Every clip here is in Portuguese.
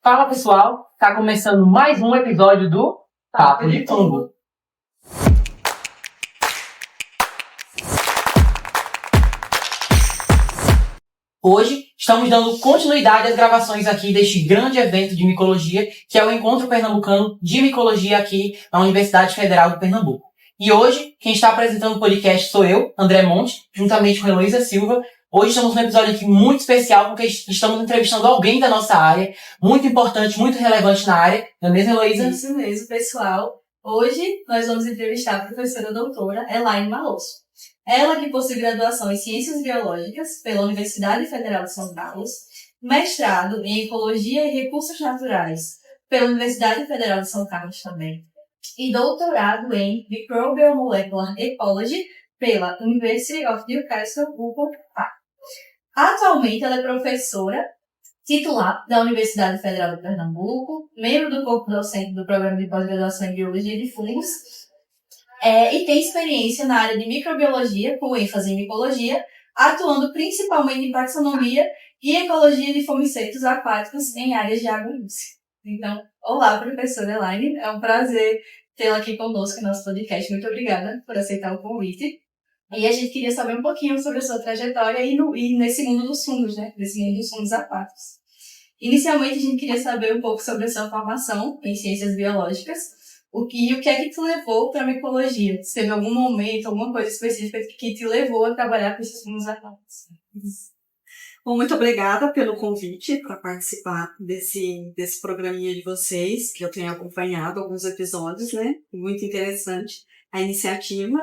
Fala pessoal, tá começando mais um episódio do Papo de Fungo. Hoje estamos dando continuidade às gravações aqui deste grande evento de micologia, que é o Encontro Pernambucano de Micologia aqui na Universidade Federal do Pernambuco. E hoje, quem está apresentando o podcast sou eu, André Monte, juntamente com Heloísa Silva. Hoje estamos num episódio aqui muito especial, porque estamos entrevistando alguém da nossa área, muito importante, muito relevante na área. Não é mesmo, Heloísa? Isso mesmo, pessoal. Hoje nós vamos entrevistar a professora doutora Elaine Malosso. Ela que possui graduação em Ciências Biológicas pela Universidade Federal de São Carlos, mestrado em Ecologia e Recursos Naturais pela Universidade Federal de São Carlos também, e doutorado em Microbial Molecular Ecology pela University of Newcastle upon Hull. Atualmente ela é professora titular da Universidade Federal de Pernambuco, membro do corpo docente do Programa de Pós-Graduação em Biologia de Fungos, e tem experiência na área de microbiologia, com ênfase em micologia, atuando principalmente em taxonomia e ecologia de fomicetos aquáticos em áreas de água dulce. Então, olá, professora Elaine, é um prazer tê-la aqui conosco no nosso podcast. Muito obrigada por aceitar o convite. E a gente queria saber um pouquinho sobre a sua trajetória e nesse mundo dos fungos, né? Nesse mundo dos fungos aquáticos. Inicialmente, a gente queria saber um pouco sobre a sua formação em ciências biológicas. O que é que te levou para a micologia? Se teve algum momento, alguma coisa específica que te levou a trabalhar com esses fungos aquáticos? Bom, muito obrigada pelo convite para participar desse programinha de vocês, que eu tenho acompanhado alguns episódios, né? Muito interessante a iniciativa.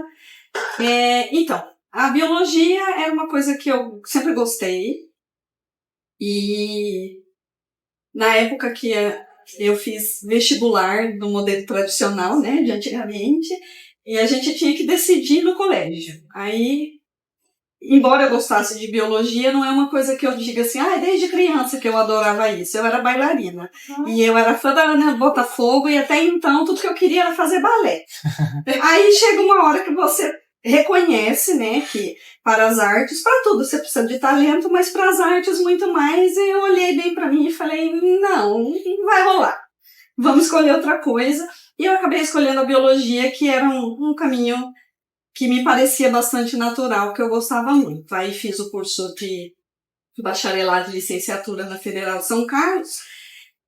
Então, a biologia é uma coisa que eu sempre gostei. E na época que eu fiz vestibular no modelo tradicional, né, de antigamente, e a gente tinha que decidir no colégio. Aí, embora eu gostasse de biologia, não é uma coisa que eu diga assim, desde criança que eu adorava isso. Eu era bailarina. E eu era fã da Ana Botafogo, e até então tudo que eu queria era fazer balé. Aí chega uma hora que você reconhece, né, que para as artes, para tudo você precisa de talento, mas para as artes muito mais. E eu olhei bem para mim e falei, não vai rolar. Vamos escolher outra coisa. E eu acabei escolhendo a biologia, que era um caminho que me parecia bastante natural, que eu gostava muito. Aí fiz o curso de bacharelado e licenciatura na Federal de São Carlos.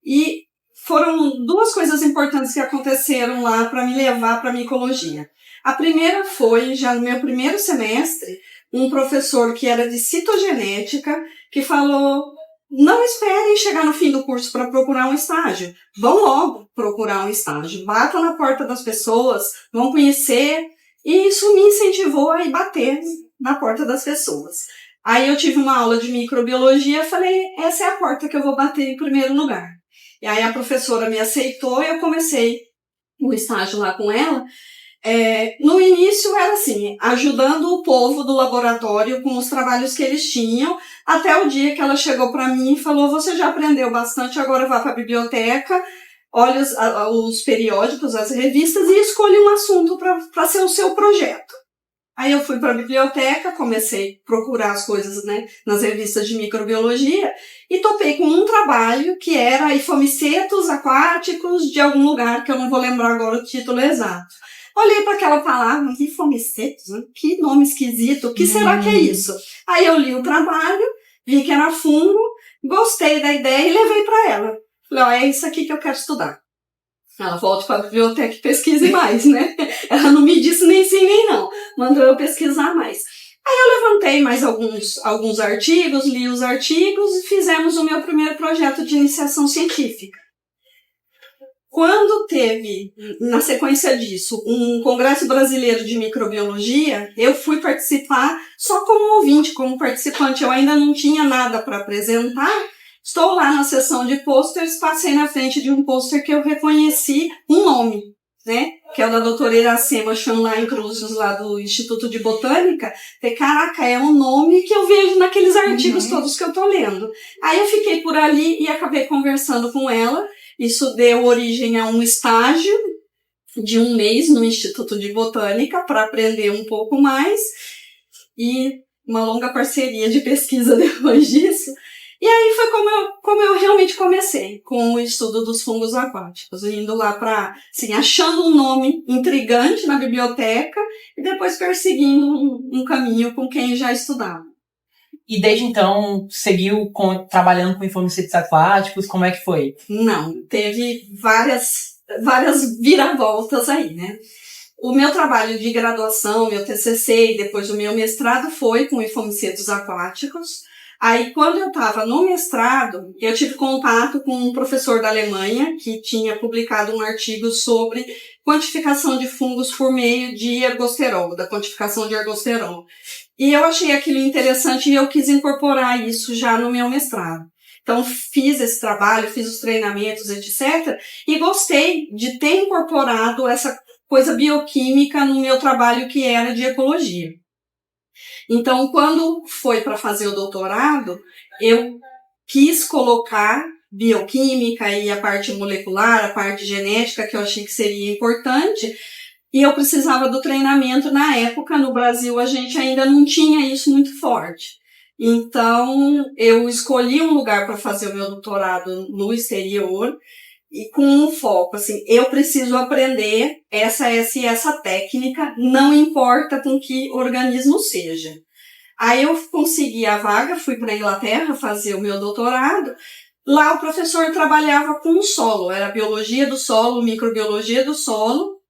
E foram duas coisas importantes que aconteceram lá para me levar para a micologia. A primeira foi, já no meu primeiro semestre, um professor que era de citogenética, que falou, não esperem chegar no fim do curso para procurar um estágio. Vão logo procurar um estágio. Batam na porta das pessoas, vão conhecer. E isso me incentivou a ir bater na porta das pessoas. Aí eu tive uma aula de microbiologia e falei, essa é a porta que eu vou bater em primeiro lugar. E aí a professora me aceitou e eu comecei o estágio lá com ela. No início era assim, ajudando o povo do laboratório com os trabalhos que eles tinham, até o dia que ela chegou para mim e falou, você já aprendeu bastante, agora vá para a biblioteca, olhe os periódicos, as revistas e escolha um assunto para ser o seu projeto. Aí eu fui para a biblioteca, comecei a procurar as coisas, né, nas revistas de microbiologia e topei com um trabalho que era fomicetos aquáticos de algum lugar, que eu não vou lembrar agora o título exato. Olhei para aquela palavra, fomicetos, que nome esquisito, o que será que é isso? Aí eu li o trabalho, vi que era fungo, gostei da ideia e levei para ela. Falei, é isso aqui que eu quero estudar. Ela volta para a biblioteca e pesquise mais, né? Ela não me disse nem sim nem não, mandou eu pesquisar mais. Aí eu levantei mais alguns artigos, li os artigos e fizemos o meu primeiro projeto de iniciação científica. Quando teve, na sequência disso, um congresso brasileiro de microbiologia, eu fui participar só como ouvinte, como participante. Eu ainda não tinha nada para apresentar. Estou lá na sessão de pôsteres, passei na frente de um pôster que eu reconheci um nome, né? Que é o da doutora Iracema Schoenlein Cruzes, lá do Instituto de Botânica. Falei, caraca, é um nome que eu vejo naqueles artigos todos que eu estou lendo. Aí eu fiquei por ali e acabei conversando com ela. Isso deu origem a um estágio de 1 mês no Instituto de Botânica para aprender um pouco mais e uma longa parceria de pesquisa depois disso. E E aí foi como eu realmente comecei com o estudo dos fungos aquáticos, indo lá para, assim, achando um nome intrigante na biblioteca e depois perseguindo um caminho com quem já estudava. E desde então, seguiu trabalhando com infomicetos aquáticos? Como é que foi? Não, teve várias viravoltas aí, né? O meu trabalho de graduação, meu TCC e depois o meu mestrado foi com infomicetos aquáticos. Aí, quando eu estava no mestrado, eu tive contato com um professor da Alemanha que tinha publicado um artigo sobre quantificação de fungos por meio de ergosterol, da quantificação de ergosterol. E eu achei aquilo interessante e eu quis incorporar isso já no meu mestrado. Então, fiz esse trabalho, fiz os treinamentos, etc. E gostei de ter incorporado essa coisa bioquímica no meu trabalho que era de ecologia. Então, quando foi para fazer o doutorado, eu quis colocar bioquímica e a parte molecular, a parte genética, que eu achei que seria importante, e eu precisava do treinamento. Na época, no Brasil, a gente ainda não tinha isso muito forte. Então, eu escolhi um lugar para fazer o meu doutorado no exterior, e com um foco, assim, eu preciso aprender essa técnica, não importa com que organismo seja. Aí eu consegui a vaga, fui para a Inglaterra fazer o meu doutorado. Lá o professor trabalhava com o solo, era biologia do solo, microbiologia do solo.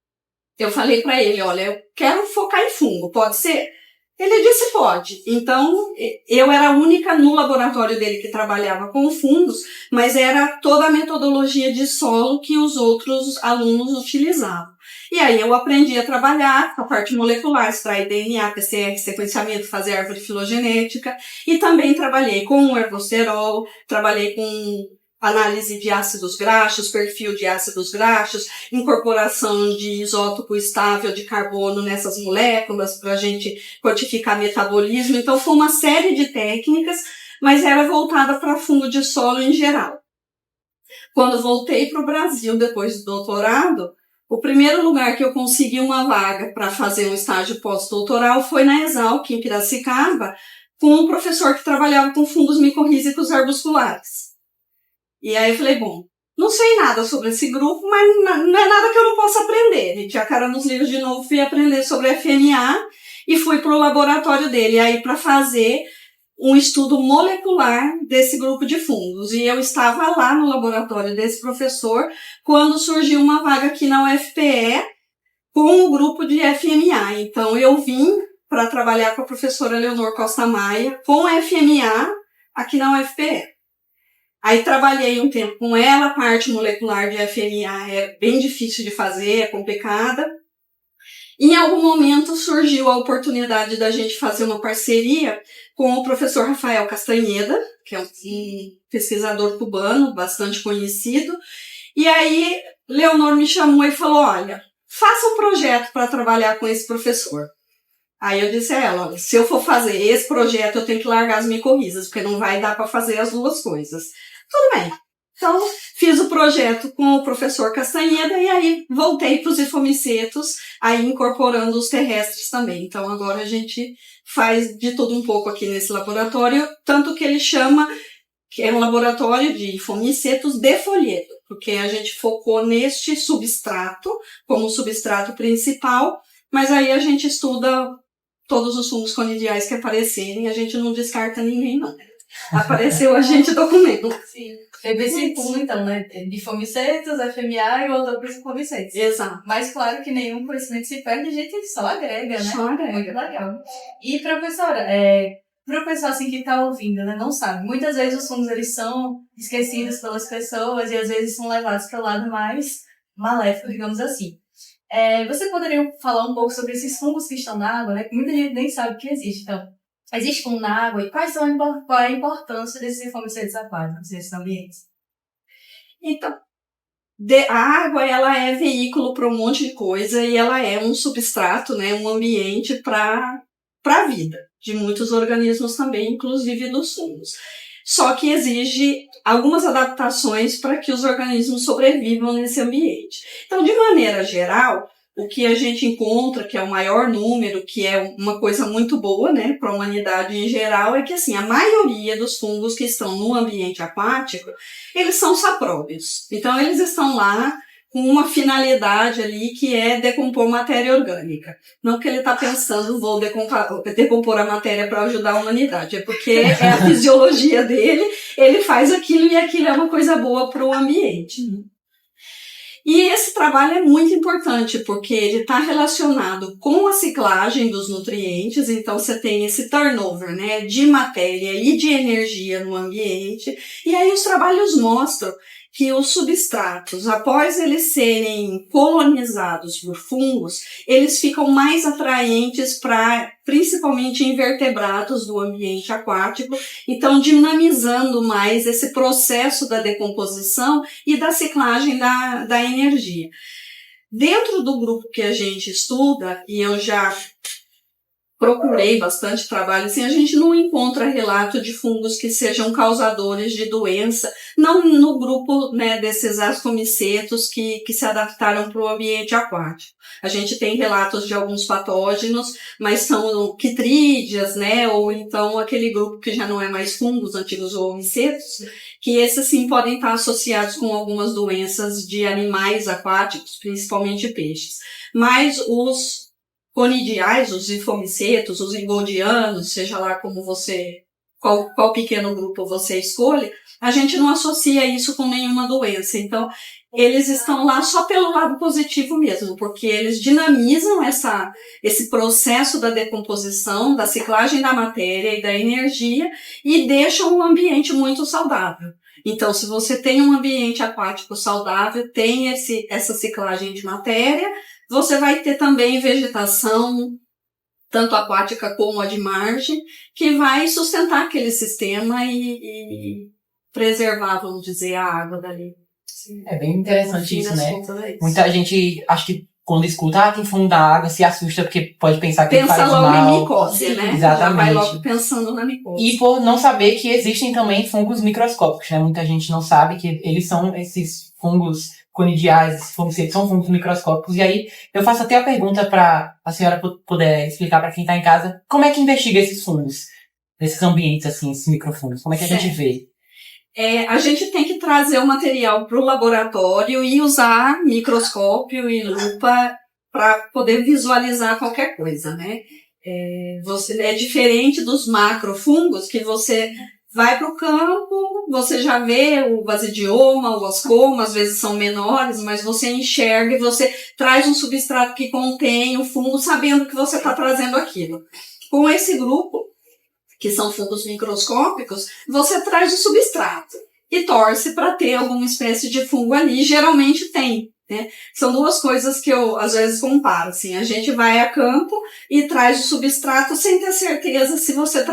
Eu falei para ele, olha, eu quero focar em fungo, pode ser? Ele disse pode. Então, eu era a única no laboratório dele que trabalhava com fungos, mas era toda a metodologia de solo que os outros alunos utilizavam. E aí eu aprendi a trabalhar com a parte molecular, extrair DNA, PCR, sequenciamento, fazer árvore filogenética, e também trabalhei com o ergosterol, trabalhei com análise de ácidos graxos, perfil de ácidos graxos, incorporação de isótopo estável de carbono nessas moléculas para a gente quantificar metabolismo. Então, foi uma série de técnicas, mas era voltada para fungo de solo em geral. Quando voltei para o Brasil, depois do doutorado, o primeiro lugar que eu consegui uma vaga para fazer um estágio pós-doutoral foi na Exalc, em Piracicaba, com um professor que trabalhava com fungos micorrízicos arbusculares. E aí eu falei, bom, não sei nada sobre esse grupo, mas não é nada que eu não possa aprender. Meti a cara nos livros de novo, fui aprender sobre FMA e fui para o laboratório dele aí para fazer um estudo molecular desse grupo de fungos. E eu estava lá no laboratório desse professor quando surgiu uma vaga aqui na UFPE com o grupo de FMA. Então eu vim para trabalhar com a professora Leonor Costa Maia com FMA aqui na UFPE. Aí trabalhei um tempo com ela, a parte molecular de FMA é bem difícil de fazer, é complicada. Em algum momento surgiu a oportunidade da gente fazer uma parceria com o professor Rafael Castanheda, que é um pesquisador cubano, bastante conhecido. E aí Leonor me chamou e falou, olha, faça um projeto para trabalhar com esse professor. Aí eu disse a ela, olha, se eu for fazer esse projeto, eu tenho que largar as micorrizas, porque não vai dar para fazer as duas coisas. Tudo bem. Então, fiz o projeto com o professor Castanheda e aí voltei para os infomicetos, aí incorporando os terrestres também. Então, agora a gente faz de tudo um pouco aqui nesse laboratório, tanto que ele chama, que é um laboratório de infomicetos de folheto, porque a gente focou neste substrato como substrato principal, mas aí a gente estuda todos os fungos conidiais que aparecerem, a gente não descarta ninguém, não. Apareceu, a gente documenta. Sim. Teve esse pulo, então, né? De fomicetos, FMA e voltou para os infomicetos. Exato. Mas claro que nenhum conhecimento se perde, a gente só agrega, né? Só agrega. Muito legal. E, professora, para o pessoal assim, que está ouvindo, né, não sabe, muitas vezes os fungos eles são esquecidos pelas pessoas e às vezes são levados para o lado mais maléfico, digamos assim. Você poderia falar um pouco sobre esses fungos que estão na água, né? Que muita gente nem sabe que existe. Então, existe fungo na água e qual é a importância desses infomicetos aquáticos nesses ambientes? Então, a água ela é veículo para um monte de coisa e ela é um substrato, né, um ambiente para a vida de muitos organismos também, inclusive dos fungos. Só que exige algumas adaptações para que os organismos sobrevivam nesse ambiente. Então, de maneira geral, o que a gente encontra, que é o maior número, que é uma coisa muito boa, né, para a humanidade em geral, é que assim, a maioria dos fungos que estão no ambiente aquático, eles são sapróbios. Então, eles estão lá com uma finalidade ali que é decompor matéria orgânica. Não que ele está pensando, vou decompor a matéria para ajudar a humanidade, é porque é a fisiologia dele, ele faz aquilo e aquilo é uma coisa boa para o ambiente. E esse trabalho é muito importante, porque ele está relacionado com a ciclagem dos nutrientes, então você tem esse turnover, né, de matéria e de energia no ambiente, e aí os trabalhos mostram que os substratos, após eles serem colonizados por fungos, eles ficam mais atraentes para, principalmente, invertebrados do ambiente aquático, então dinamizando mais esse processo da decomposição e da ciclagem da energia. Dentro do grupo que a gente estuda, e eu já procurei bastante trabalho, assim, a gente não encontra relato de fungos que sejam causadores de doença, não no grupo, né, desses ascomicetos que se adaptaram para o ambiente aquático. A gente tem relatos de alguns patógenos, mas são quitrídeas, né, ou então aquele grupo que já não é mais fungos, antigos oomicetos, que esses sim podem estar associados com algumas doenças de animais aquáticos, principalmente peixes. Mas os conidiais, os ifomicetos, os ingoldianos, seja lá como você, qual pequeno grupo você escolhe, a gente não associa isso com nenhuma doença. Então, eles estão lá só pelo lado positivo mesmo, porque eles dinamizam esse processo da decomposição, da ciclagem da matéria e da energia e deixam o ambiente muito saudável. Então, se você tem um ambiente aquático saudável, tem essa ciclagem de matéria, você vai ter também vegetação, tanto aquática como a de margem, que vai sustentar aquele sistema e preservar, vamos dizer, a água dali. É bem interessante isso, né? Muita gente, acho que quando escuta, tem fundo da água, se assusta porque pode pensar que pensa faz logo mal. em micose, né? Exatamente. Já vai logo pensando na micose. E por não saber que existem também fungos microscópicos, né? Muita gente não sabe que eles são esses fungos conidiais, são fungos microscópicos. E aí eu faço até a pergunta para a senhora puder explicar para quem está em casa, como é que investiga esses fungos, esses ambientes assim, esses microfungos? Como é que a gente vê? A gente tem que trazer o material para o laboratório e usar microscópio e lupa para poder visualizar qualquer coisa, né? É diferente dos macrofungos, que você vai para o campo, você já vê o basidioma, o ascoma, às vezes são menores, mas você enxerga e você traz um substrato que contém o fungo, sabendo que você está trazendo aquilo. Com esse grupo, que são fungos microscópicos, você traz o substrato e torce para ter alguma espécie de fungo ali. Geralmente tem, né? São duas coisas que eu, às vezes, comparo. Assim, a gente vai a campo e traz o substrato sem ter certeza se você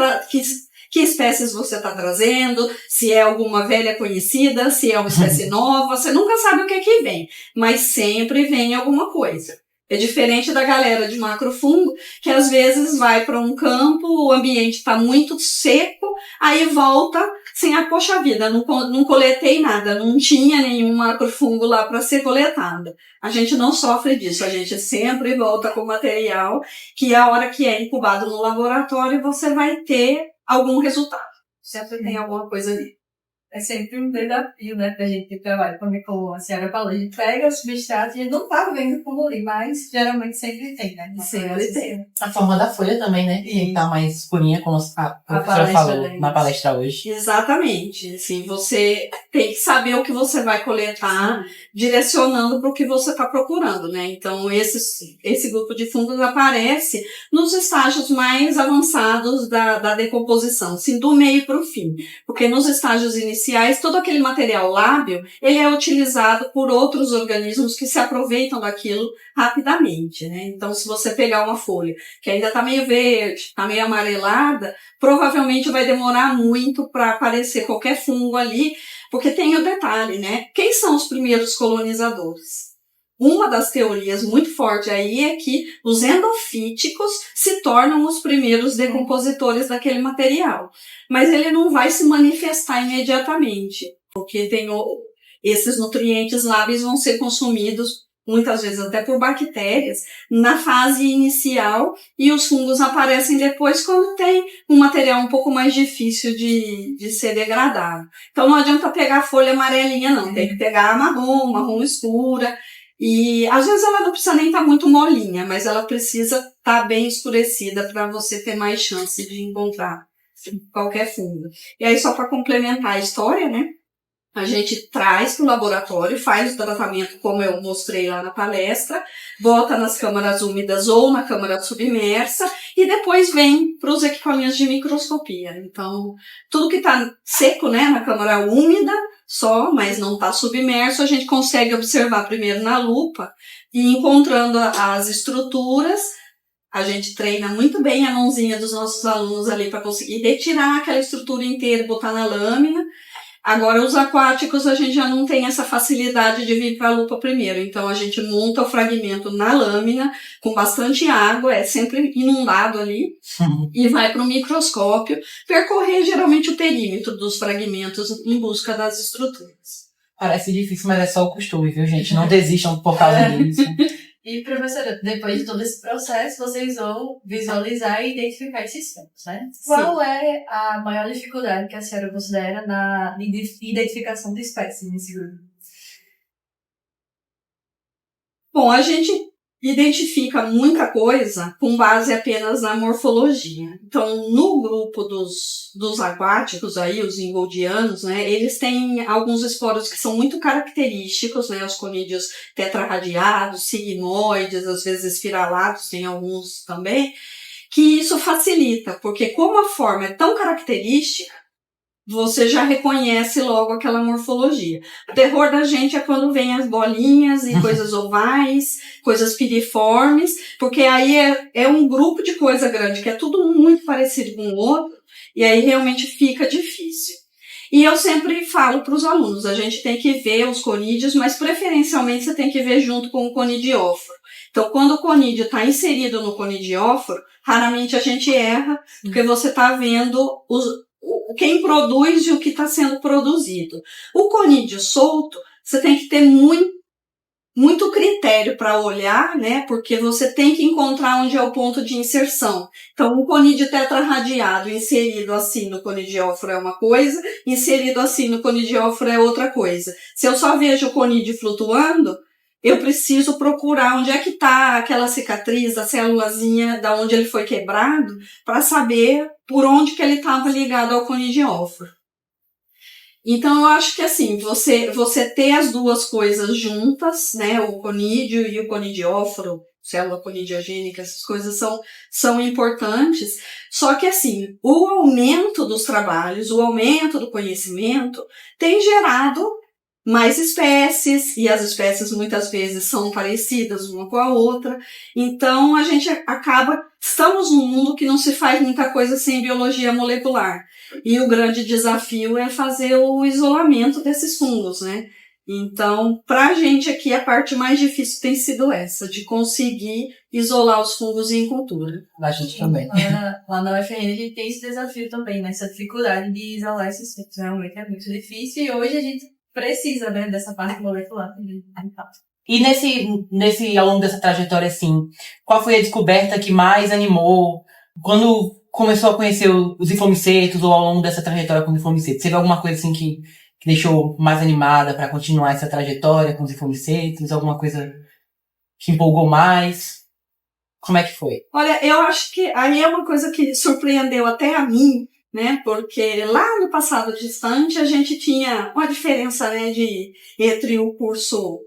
que espécies você está trazendo, se é alguma velha conhecida, se é uma espécie nova. Você nunca sabe o que vem, mas sempre vem alguma coisa. É diferente da galera de macrofungo, que às vezes vai para um campo, o ambiente está muito seco, aí volta sem a poxa vida, não coletei nada, não tinha nenhum macrofungo lá para ser coletado. A gente não sofre disso, a gente sempre volta com material que a hora que é incubado no laboratório você vai ter algum resultado. Sempre tem alguma coisa ali. É sempre um desafio, né, pra gente que trabalha. Como a senhora falou, a gente pega o substrato e a gente não tá vendo como ali, mas geralmente sempre tem, né? Sempre tem. A forma da folha também, né? Que tá mais escurinha, como a professora falou na palestra hoje. Exatamente. Assim, você tem que saber o que você vai coletar, direcionando para o que você está procurando, né? Então, esse grupo de fungos aparece nos estágios mais avançados da decomposição, assim, do meio para o fim. Porque nos estágios iniciais, todo aquele material lábil, ele é utilizado por outros organismos que se aproveitam daquilo rapidamente, né? Então, se você pegar uma folha que ainda está meio verde, está meio amarelada, provavelmente vai demorar muito para aparecer qualquer fungo ali, porque tem o detalhe, né? Quem são os primeiros colonizadores? Uma das teorias muito forte aí é que os endofíticos se tornam os primeiros decompositores daquele material. Mas ele não vai se manifestar imediatamente, porque esses nutrientes lábeis vão ser consumidos muitas vezes até por bactérias, na fase inicial, e os fungos aparecem depois quando tem um material um pouco mais difícil de ser degradado. Então não adianta pegar a folha amarelinha não, tem que pegar a marrom escura, e às vezes ela não precisa nem estar muito molinha, mas ela precisa estar bem escurecida para você ter mais chance de encontrar qualquer fungo. E aí, só para complementar a história, né? A gente traz para o laboratório, faz o tratamento como eu mostrei lá na palestra, bota nas câmaras úmidas ou na câmara submersa e depois vem para os equipamentos de microscopia. Então, tudo que está seco, né, na câmara úmida só, mas não está submerso, a gente consegue observar primeiro na lupa e encontrando as estruturas. A gente treina muito bem a mãozinha dos nossos alunos ali para conseguir retirar aquela estrutura inteira e botar na lâmina. Agora, os aquáticos, a gente já não tem essa facilidade de vir para a lupa primeiro. Então, a gente monta o fragmento na lâmina, com bastante água, é sempre inundado ali, e vai para o microscópio, percorrer geralmente o perímetro dos fragmentos em busca das estruturas. Parece difícil, mas é só o costume, viu, gente? Não desistam por causa disso. E, professora, depois de todo esse processo, vocês vão visualizar e identificar esses fungos, né? Sim. Qual é a maior dificuldade que a senhora considera na identificação de espécies nesse grupo? Bom, a gente identifica muita coisa com base apenas na morfologia. Então, no grupo dos aquáticos aí, os ingoldianos, né, eles têm alguns esporos que são muito característicos, né, os conídeos tetrarradiados, sigmoides, às vezes espiralados, tem alguns também, que isso facilita, porque como a forma é tão característica, você já reconhece logo aquela morfologia. O terror da gente é quando vem as bolinhas e coisas ovais, coisas piriformes, porque aí é um grupo de coisa grande, que é tudo muito parecido com o outro, e aí realmente fica difícil. E eu sempre falo para os alunos, a gente tem que ver os conídeos, mas preferencialmente você tem que ver junto com o conidióforo. Então, quando o conídeo está inserido no conidióforo, raramente a gente erra, porque você está vendo quem produz e o que está sendo produzido. O conídeo solto, você tem que ter muito critério para olhar, né? Porque você tem que encontrar onde é o ponto de inserção. Então, o conídeo tetrarradiado inserido assim no conidióforo é uma coisa, inserido assim no conidióforo é outra coisa. Se eu só vejo o conídeo flutuando, eu preciso procurar onde é que está aquela cicatriz, a célulazinha da onde ele foi quebrado, para saber por onde que ele estava ligado ao conidióforo. Então, eu acho que assim, você ter as duas coisas juntas, né, o conídeo e o conidióforo, célula conidiogênica, essas coisas são importantes, só que assim, o aumento dos trabalhos, o aumento do conhecimento tem gerado mais espécies, e as espécies muitas vezes são parecidas uma com a outra, então a gente estamos num mundo que não se faz muita coisa sem biologia molecular, e o grande desafio é fazer o isolamento desses fungos, né? Então, pra gente aqui, a parte mais difícil tem sido essa, de conseguir isolar os fungos em cultura. A gente também. Lá na UFRN a gente tem esse desafio também, né? Essa dificuldade de isolar esses fungos, realmente é muito difícil, e hoje a gente precisa, né, dessa parte molecular também. E ao longo dessa trajetória, assim, qual foi a descoberta que mais animou? Quando começou a conhecer os inflomicetos, ou ao longo dessa trajetória com os inflomicetos, teve alguma coisa assim que deixou mais animada para continuar essa trajetória com os inflomicetos? Alguma coisa que empolgou mais? Como é que foi? Olha, eu acho que aí é uma coisa que surpreendeu até a mim, né? Porque lá no passado distante a gente tinha uma diferença, né, entre o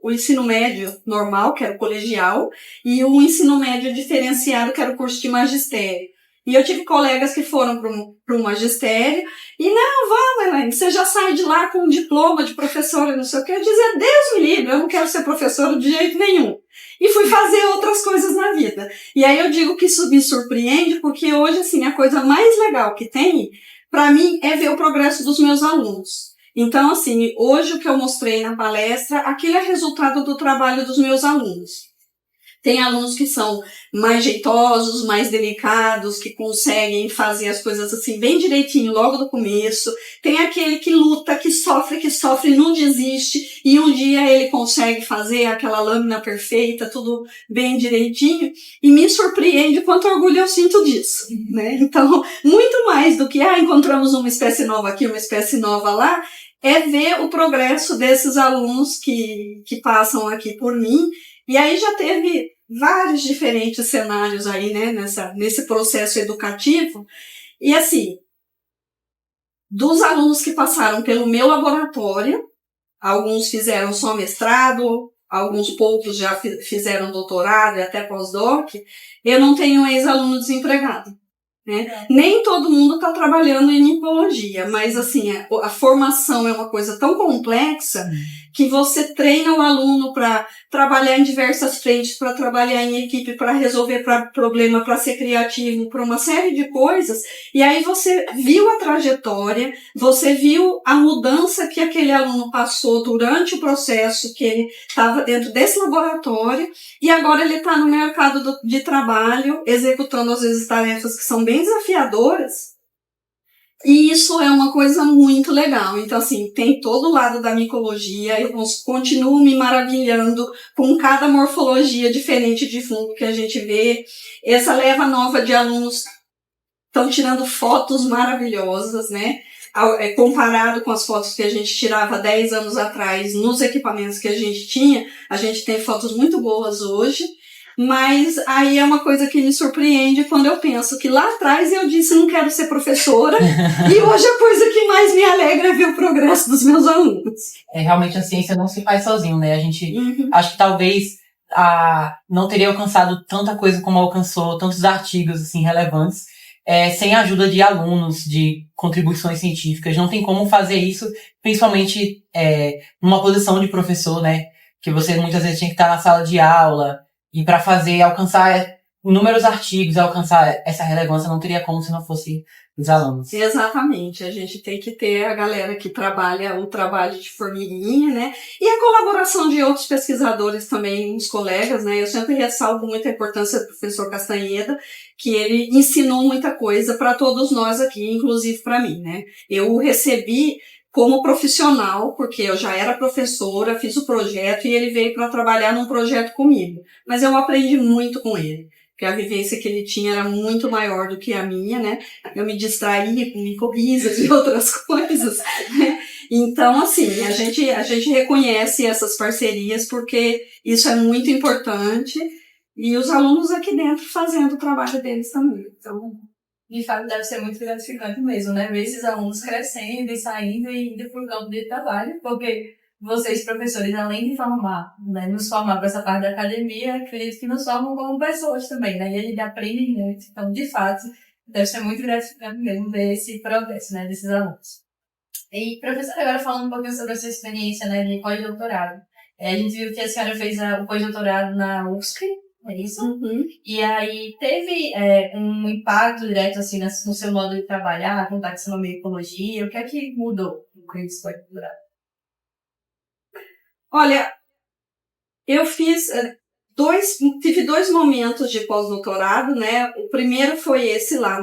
ensino médio normal, que era o colegial, e o ensino médio diferenciado, que era o curso de magistério. E eu tive colegas que foram para o magistério e, não, vamos, Elaine, você já sai de lá com um diploma de professora, não sei o que. Eu dizia, Deus me livre, eu não quero ser professora de jeito nenhum. E fui fazer outras coisas na vida. E aí eu digo que isso me surpreende, porque hoje, assim, a coisa mais legal que tem, para mim, é ver o progresso dos meus alunos. Então, assim, hoje o que eu mostrei na palestra, aquilo é resultado do trabalho dos meus alunos. Tem alunos que são mais jeitosos, mais delicados, que conseguem fazer as coisas assim bem direitinho logo do começo. Tem aquele que luta, que sofre, não desiste e um dia ele consegue fazer aquela lâmina perfeita, tudo bem direitinho. E me surpreende quanto orgulho eu sinto disso, né? Então, muito mais do que, encontramos uma espécie nova aqui, uma espécie nova lá, é ver o progresso desses alunos que passam aqui por mim. E aí já teve vários diferentes cenários aí, né, nesse processo educativo. E assim, dos alunos que passaram pelo meu laboratório, alguns fizeram só mestrado, alguns poucos já fizeram doutorado e até pós-doc, eu não tenho ex-aluno desempregado. Né? Nem todo mundo está trabalhando em micologia, mas assim, a formação é uma coisa tão complexa que você treina o aluno para trabalhar em diversas frentes, para trabalhar em equipe, para resolver problema, para ser criativo, para uma série de coisas, e aí você viu a trajetória, você viu a mudança que aquele aluno passou durante o processo que ele estava dentro desse laboratório, e agora ele está no mercado de trabalho, executando às vezes tarefas que são bem desafiadoras, e isso é uma coisa muito legal. Então, assim, tem todo o lado da micologia, eu continuo me maravilhando com cada morfologia diferente de fungo que a gente vê. Essa leva nova de alunos estão tirando fotos maravilhosas, né? Comparado com as fotos que a gente tirava 10 anos atrás nos equipamentos que a gente tem fotos muito boas hoje. Mas aí é uma coisa que me surpreende quando eu penso que lá atrás eu disse não quero ser professora e hoje a coisa que mais me alegra é ver o progresso dos meus alunos. Realmente a ciência não se faz sozinho, né? A gente, acho que talvez não teria alcançado tanta coisa como alcançou, tantos artigos assim, relevantes, sem a ajuda de alunos, de contribuições científicas. Não tem como fazer isso, principalmente numa posição de professor, né? Que você muitas vezes tinha que estar na sala de aula. E para alcançar inúmeros artigos, alcançar essa relevância, não teria como se não fosse os alunos. Exatamente. A gente tem que ter a galera que trabalha o trabalho de formiguinha, né? E a colaboração de outros pesquisadores também, uns colegas, né? Eu sempre ressalvo muito a importância do professor Castanheda, que ele ensinou muita coisa para todos nós aqui, inclusive para mim, né? Eu o recebi como profissional, porque eu já era professora, fiz o projeto e ele veio para trabalhar num projeto comigo. Mas eu aprendi muito com ele, porque a vivência que ele tinha era muito maior do que a minha, né? Eu me distraía com micorrizas e outras coisas, né? Então, assim, a gente reconhece essas parcerias porque isso é muito importante e os alunos aqui dentro fazendo o trabalho deles também. Então, de fato, deve ser muito gratificante mesmo, né? Ver esses alunos crescendo e saindo e indo para o campo de trabalho, porque vocês, professores, além de formar, né, nos formar para essa parte da academia, acredito que nos formam como pessoas também, né? E a gente aprende muito. Então, de fato, deve ser muito gratificante mesmo ver esse progresso, né, desses alunos. E, professora, agora falando um pouquinho sobre a sua experiência, né, de pós-doutorado. A gente viu que a senhora fez o pós-doutorado na USP, é isso? E aí teve um impacto direto assim no seu modo de trabalhar, com taxonomia e ecologia? O que é que mudou com esse pós-doutorado? Olha, eu tive dois momentos de pós-doutorado, né? O primeiro foi esse lá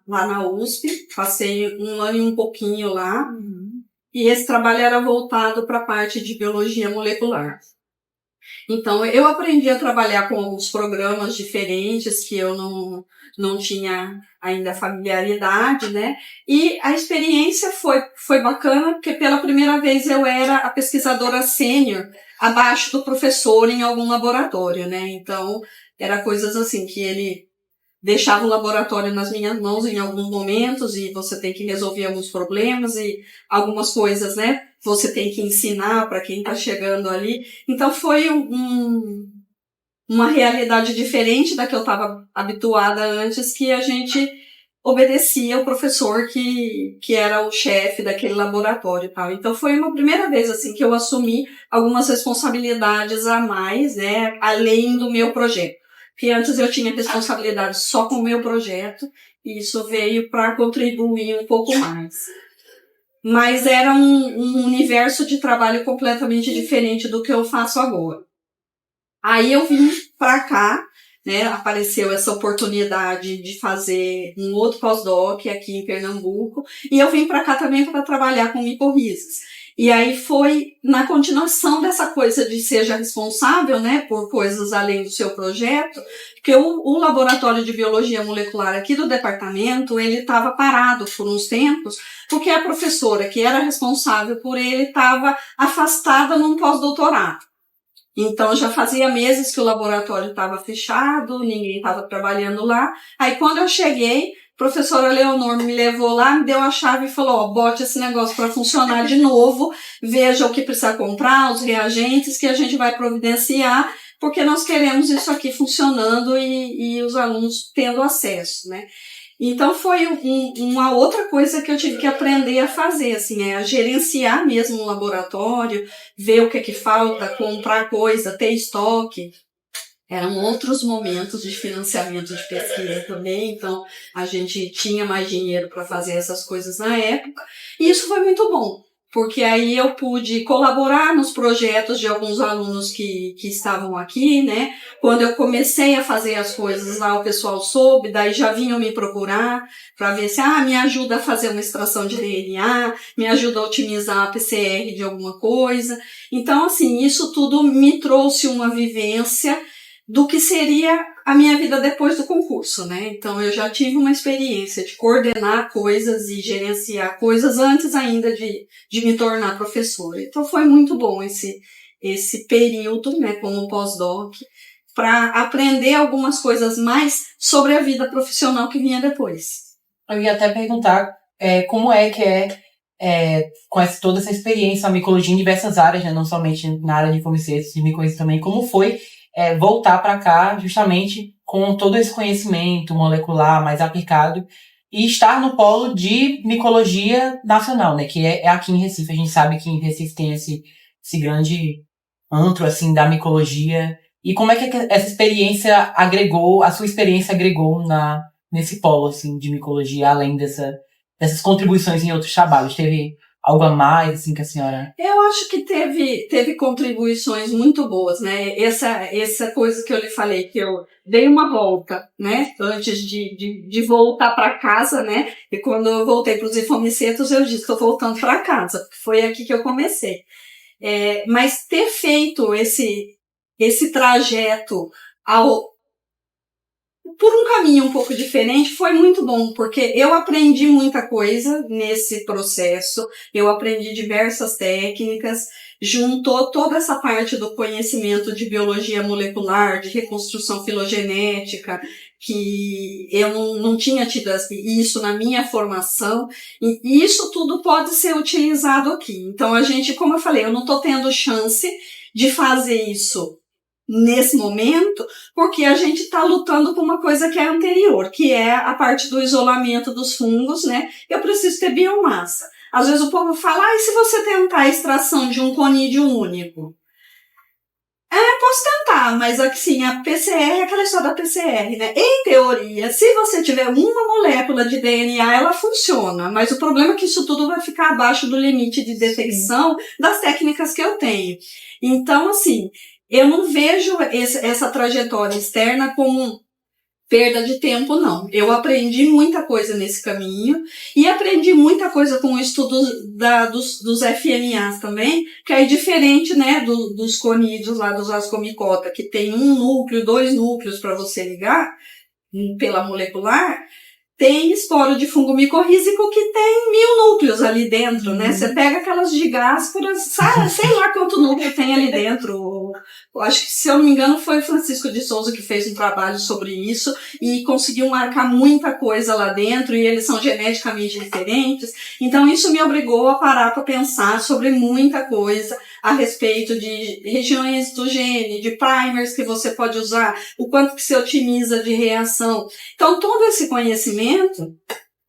na USP, passei 1 ano e um pouquinho lá, e esse trabalho era voltado para a parte de biologia molecular. Então, eu aprendi a trabalhar com alguns programas diferentes que eu não tinha ainda familiaridade, né? E a experiência foi bacana, porque pela primeira vez eu era a pesquisadora sênior abaixo do professor em algum laboratório, né? Então, era coisas assim que ele deixava o laboratório nas minhas mãos em alguns momentos e você tem que resolver alguns problemas e algumas coisas, né? Você tem que ensinar para quem está chegando ali. Então, foi uma realidade diferente da que eu estava habituada antes, que a gente obedecia o professor que era o chefe daquele laboratório e tal. Então, foi uma primeira vez assim que eu assumi algumas responsabilidades a mais, né? Além do meu projeto. Porque antes eu tinha responsabilidade só com o meu projeto, e isso veio para contribuir um pouco mais. Mas era um universo de trabalho completamente diferente do que eu faço agora. Aí eu vim para cá, né, apareceu essa oportunidade de fazer um outro pós-doc aqui em Pernambuco, e eu vim para cá também para trabalhar com micorrizas. E aí foi na continuação dessa coisa de seja responsável, né, por coisas além do seu projeto, que o laboratório de biologia molecular aqui do departamento, ele estava parado por uns tempos, porque a professora que era responsável por ele estava afastada num pós-doutorado. Então, já fazia meses que o laboratório estava fechado, ninguém estava trabalhando lá. Aí, quando eu cheguei, a professora Leonor me levou lá, me deu a chave e falou, ó, bote esse negócio para funcionar de novo, veja o que precisa comprar, os reagentes que a gente vai providenciar, porque nós queremos isso aqui funcionando e os alunos tendo acesso, né? Então, foi uma outra coisa que eu tive que aprender a fazer, assim, a gerenciar mesmo o laboratório, ver o que falta, comprar coisa, ter estoque. Eram outros momentos de financiamento de pesquisa também, então a gente tinha mais dinheiro para fazer essas coisas na época, e isso foi muito bom, porque aí eu pude colaborar nos projetos de alguns alunos que estavam aqui, né? Quando eu comecei a fazer as coisas lá, o pessoal soube, daí já vinham me procurar para ver se, me ajuda a fazer uma extração de DNA, me ajuda a otimizar a PCR de alguma coisa. Então, assim, isso tudo me trouxe uma vivência do que seria a minha vida depois do concurso, né? Então, eu já tive uma experiência de coordenar coisas e gerenciar coisas antes ainda de me tornar professora. Então, foi muito bom esse período, né, como pós-doc, para aprender algumas coisas mais sobre a vida profissional que vinha depois. Eu ia até perguntar como é que com toda essa experiência, a micologia em diversas áreas, né, não somente na área de fomicetos, de micorrizas também, como foi voltar para cá justamente com todo esse conhecimento molecular mais aplicado e estar no polo de micologia nacional, né, que é aqui em Recife. A gente sabe que em Recife tem esse grande antro assim, da micologia. E como é que essa experiência a sua experiência agregou nesse polo assim, de micologia, além dessas contribuições em outros trabalhos? Teve algo a mais, assim, que a senhora... Eu acho que teve contribuições muito boas, né? Essa coisa que eu lhe falei, que eu dei uma volta, né? Antes de voltar para casa, né? E quando eu voltei para os infomicetos, eu disse, estou voltando para casa, porque foi aqui que eu comecei. Mas ter feito esse trajeto por um caminho um pouco diferente foi muito bom, porque eu aprendi muita coisa nesse processo, eu aprendi diversas técnicas, juntou toda essa parte do conhecimento de biologia molecular, de reconstrução filogenética, que eu não tinha tido isso na minha formação, e isso tudo pode ser utilizado aqui. Então a gente, como eu falei, eu não estou tendo chance de fazer isso nesse momento, porque a gente está lutando com uma coisa que é anterior, que é a parte do isolamento dos fungos, né? Eu preciso ter biomassa. Às vezes o povo fala, e se você tentar a extração de um conídeo único? Posso tentar, mas assim, a PCR é aquela história da PCR, né? Em teoria, se você tiver uma molécula de DNA, ela funciona, mas o problema é que isso tudo vai ficar abaixo do limite de detecção das técnicas que eu tenho. Então, assim, eu não vejo essa trajetória externa como perda de tempo, não. Eu aprendi muita coisa nesse caminho e aprendi muita coisa com o estudo dos FMAs também, que é diferente, né, dos conídeos lá, dos Ascomycota, que tem 1 núcleo, 2 núcleos para você ligar pela molecular. Tem esporo de fungo micorrízico que tem 1000 núcleos ali dentro, né? Você pega aquelas gigáscaras, sei lá quanto núcleo tem ali dentro. Eu acho que, se eu não me engano, foi o Francisco de Souza que fez um trabalho sobre isso e conseguiu marcar muita coisa lá dentro, e eles são geneticamente diferentes. Então, isso me obrigou a parar para pensar sobre muita coisa a respeito de regiões do gene, de primers que você pode usar, o quanto que se otimiza de reação. Então, todo esse conhecimento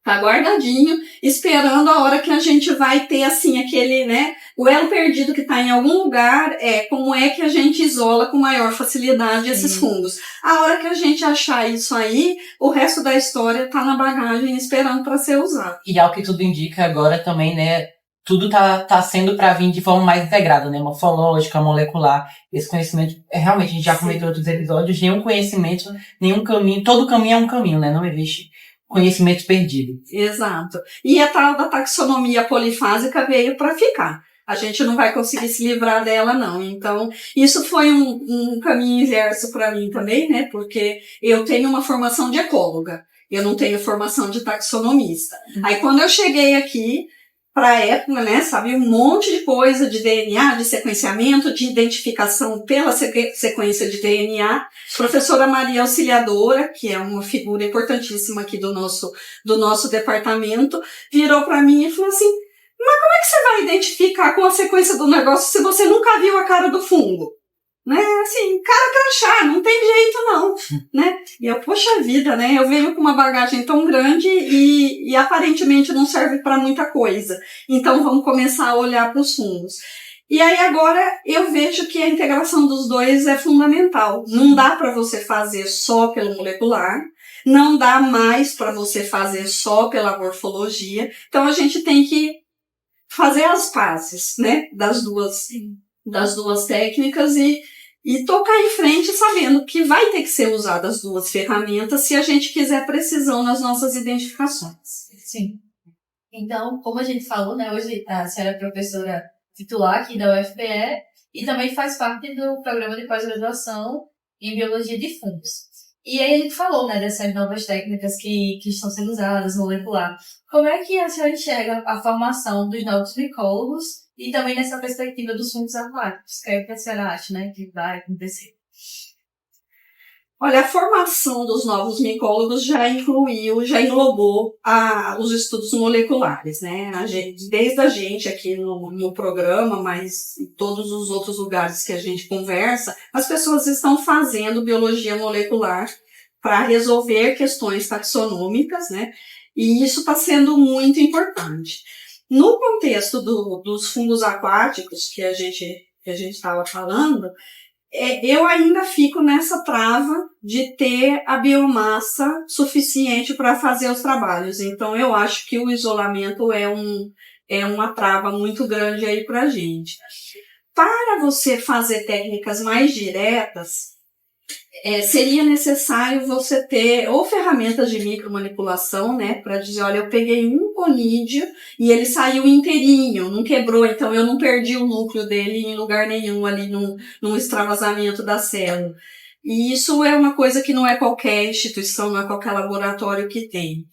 tá guardadinho, esperando a hora que a gente vai ter, assim, aquele, né, o elo perdido que tá em algum lugar, como é que a gente isola com maior facilidade esses fungos. A hora que a gente achar isso aí, o resto da história tá na bagagem esperando para ser usado. E ao que tudo indica agora também, né, tudo tá sendo para vir de forma mais integrada, né? Morfológica, molecular. Esse conhecimento, realmente, a gente já comentou em outros episódios, nenhum conhecimento, nenhum caminho, todo caminho é um caminho, né? Não existe conhecimento perdido. Exato. E a tal da taxonomia polifásica veio para ficar. A gente não vai conseguir se livrar dela, não. Então, isso foi um caminho inverso para mim também, né? Porque eu tenho uma formação de ecóloga. Eu não tenho formação de taxonomista. Aí, quando eu cheguei aqui, para a época, né, sabia um monte de coisa de DNA, de sequenciamento, de identificação pela sequência de DNA. Professora Maria Auxiliadora, que é uma figura importantíssima aqui do nosso departamento, virou para mim e falou assim: mas como é que você vai identificar com a sequência do negócio se você nunca viu a cara do fungo? Né? Assim, cara crachá, não tem jeito não, né? E eu, poxa vida, né? Eu venho com uma bagagem tão grande e aparentemente não serve para muita coisa. Então vamos começar a olhar para os fungos. E aí agora eu vejo que a integração dos dois é fundamental. Não dá para você fazer só pelo molecular, não dá mais para você fazer só pela morfologia. Então a gente tem que fazer as pazes, né? Das duas técnicas e tocar em frente sabendo que vai ter que ser usada as duas ferramentas se a gente quiser precisão nas nossas identificações. Sim. Então, como a gente falou, né, hoje a senhora é professora titular aqui da UFPE e também faz parte do programa de pós-graduação em Biologia de Fungos. E aí a gente falou, né, dessas novas técnicas que estão sendo usadas, molecular. Como é que a senhora enxerga a formação dos novos micólogos e também nessa perspectiva dos fungos aquáticos? Que é o que a senhora acha, né, que vai acontecer? Olha, a formação dos novos micólogos já englobou os estudos moleculares, né? Desde a gente aqui no programa, mas em todos os outros lugares que a gente conversa, as pessoas estão fazendo biologia molecular para resolver questões taxonômicas, né? E isso está sendo muito importante. No contexto dos fungos aquáticos que a gente estava falando, eu ainda fico nessa trava de ter a biomassa suficiente para fazer os trabalhos. Então, eu acho que o isolamento é uma trava muito grande aí para a gente. Para você fazer técnicas mais diretas, seria necessário você ter ou ferramentas de micromanipulação, né, para dizer, olha, eu peguei um conídeo e ele saiu inteirinho, não quebrou, então eu não perdi o núcleo dele em lugar nenhum ali num extravasamento da célula. E isso é uma coisa que não é qualquer instituição, não é qualquer laboratório que tem.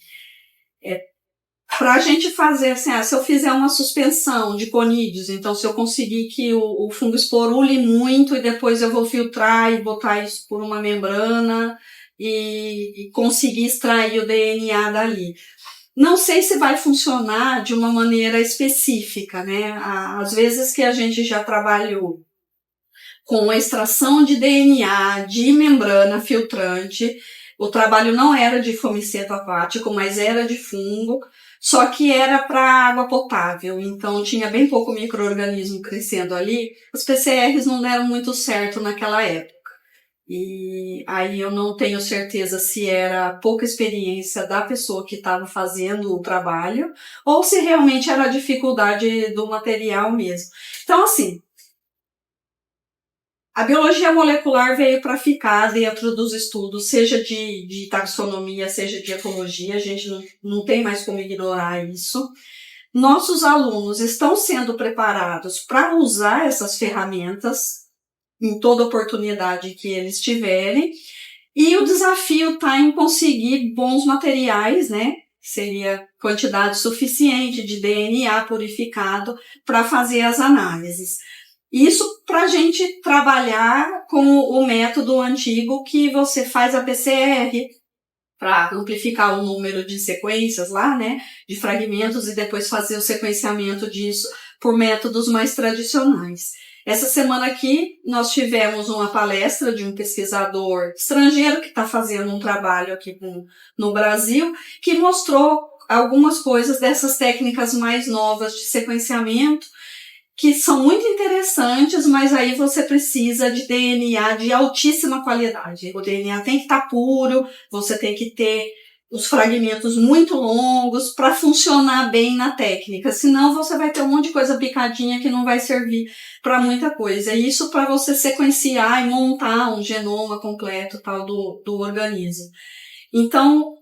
Para a gente fazer assim, se eu fizer uma suspensão de conídeos, então se eu conseguir que o fungo esporule muito e depois eu vou filtrar e botar isso por uma membrana e conseguir extrair o DNA dali. Não sei se vai funcionar de uma maneira específica, né? Às vezes que a gente já trabalhou com a extração de DNA de membrana filtrante, o trabalho não era de fomiceto aquático, mas era de fungo, só que era para água potável, então tinha bem pouco micro-organismo crescendo ali. Os PCRs não deram muito certo naquela época. E aí eu não tenho certeza se era pouca experiência da pessoa que estava fazendo o trabalho ou se realmente era a dificuldade do material mesmo. Então, assim, a biologia molecular veio para ficar dentro dos estudos, seja de taxonomia, seja de ecologia, a gente não tem mais como ignorar isso. Nossos alunos estão sendo preparados para usar essas ferramentas em toda oportunidade que eles tiverem, e o desafio está em conseguir bons materiais, né? Seria quantidade suficiente de DNA purificado para fazer as análises. Isso para a gente trabalhar com o método antigo que você faz a PCR para amplificar o número de sequências lá, né, de fragmentos e depois fazer o sequenciamento disso por métodos mais tradicionais. Essa semana aqui nós tivemos uma palestra de um pesquisador estrangeiro que está fazendo um trabalho aqui no Brasil, que mostrou algumas coisas dessas técnicas mais novas de sequenciamento, que são muito interessantes, mas aí você precisa de DNA de altíssima qualidade. O DNA tem que estar puro, você tem que ter os fragmentos muito longos para funcionar bem na técnica, senão você vai ter um monte de coisa picadinha que não vai servir para muita coisa. E isso para você sequenciar e montar um genoma completo tal do organismo. Então,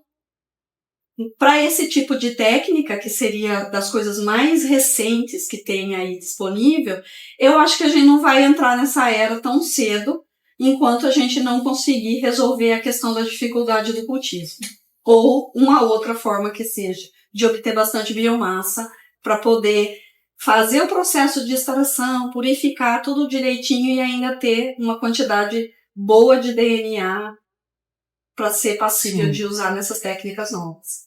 para esse tipo de técnica, que seria das coisas mais recentes que tem aí disponível, eu acho que a gente não vai entrar nessa era tão cedo, enquanto a gente não conseguir resolver a questão da dificuldade do cultivo. Ou uma outra forma que seja, de obter bastante biomassa para poder fazer o processo de extração, purificar tudo direitinho e ainda ter uma quantidade boa de DNA para ser passível de usar nessas técnicas novas.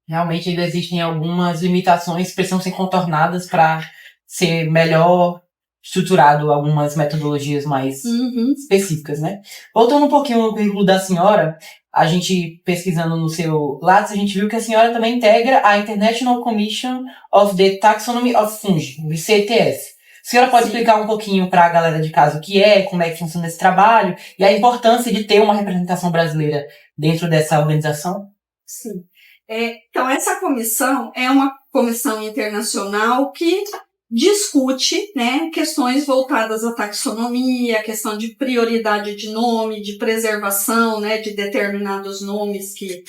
Realmente ainda existem algumas limitações que precisam ser contornadas para ser melhor estruturado algumas metodologias mais específicas, né? Voltando um pouquinho no currículo da senhora, a gente pesquisando no seu Lattes, a gente viu que a senhora também integra a International Commission of the Taxonomy of Fungi, o ICTF. A senhora pode explicar um pouquinho para a galera de casa o que é, como é que funciona esse trabalho e a importância de ter uma representação brasileira dentro dessa organização? Sim. Então, essa comissão é uma comissão internacional que discute, né, questões voltadas à taxonomia, questão de prioridade de nome, de preservação, né, de determinados nomes que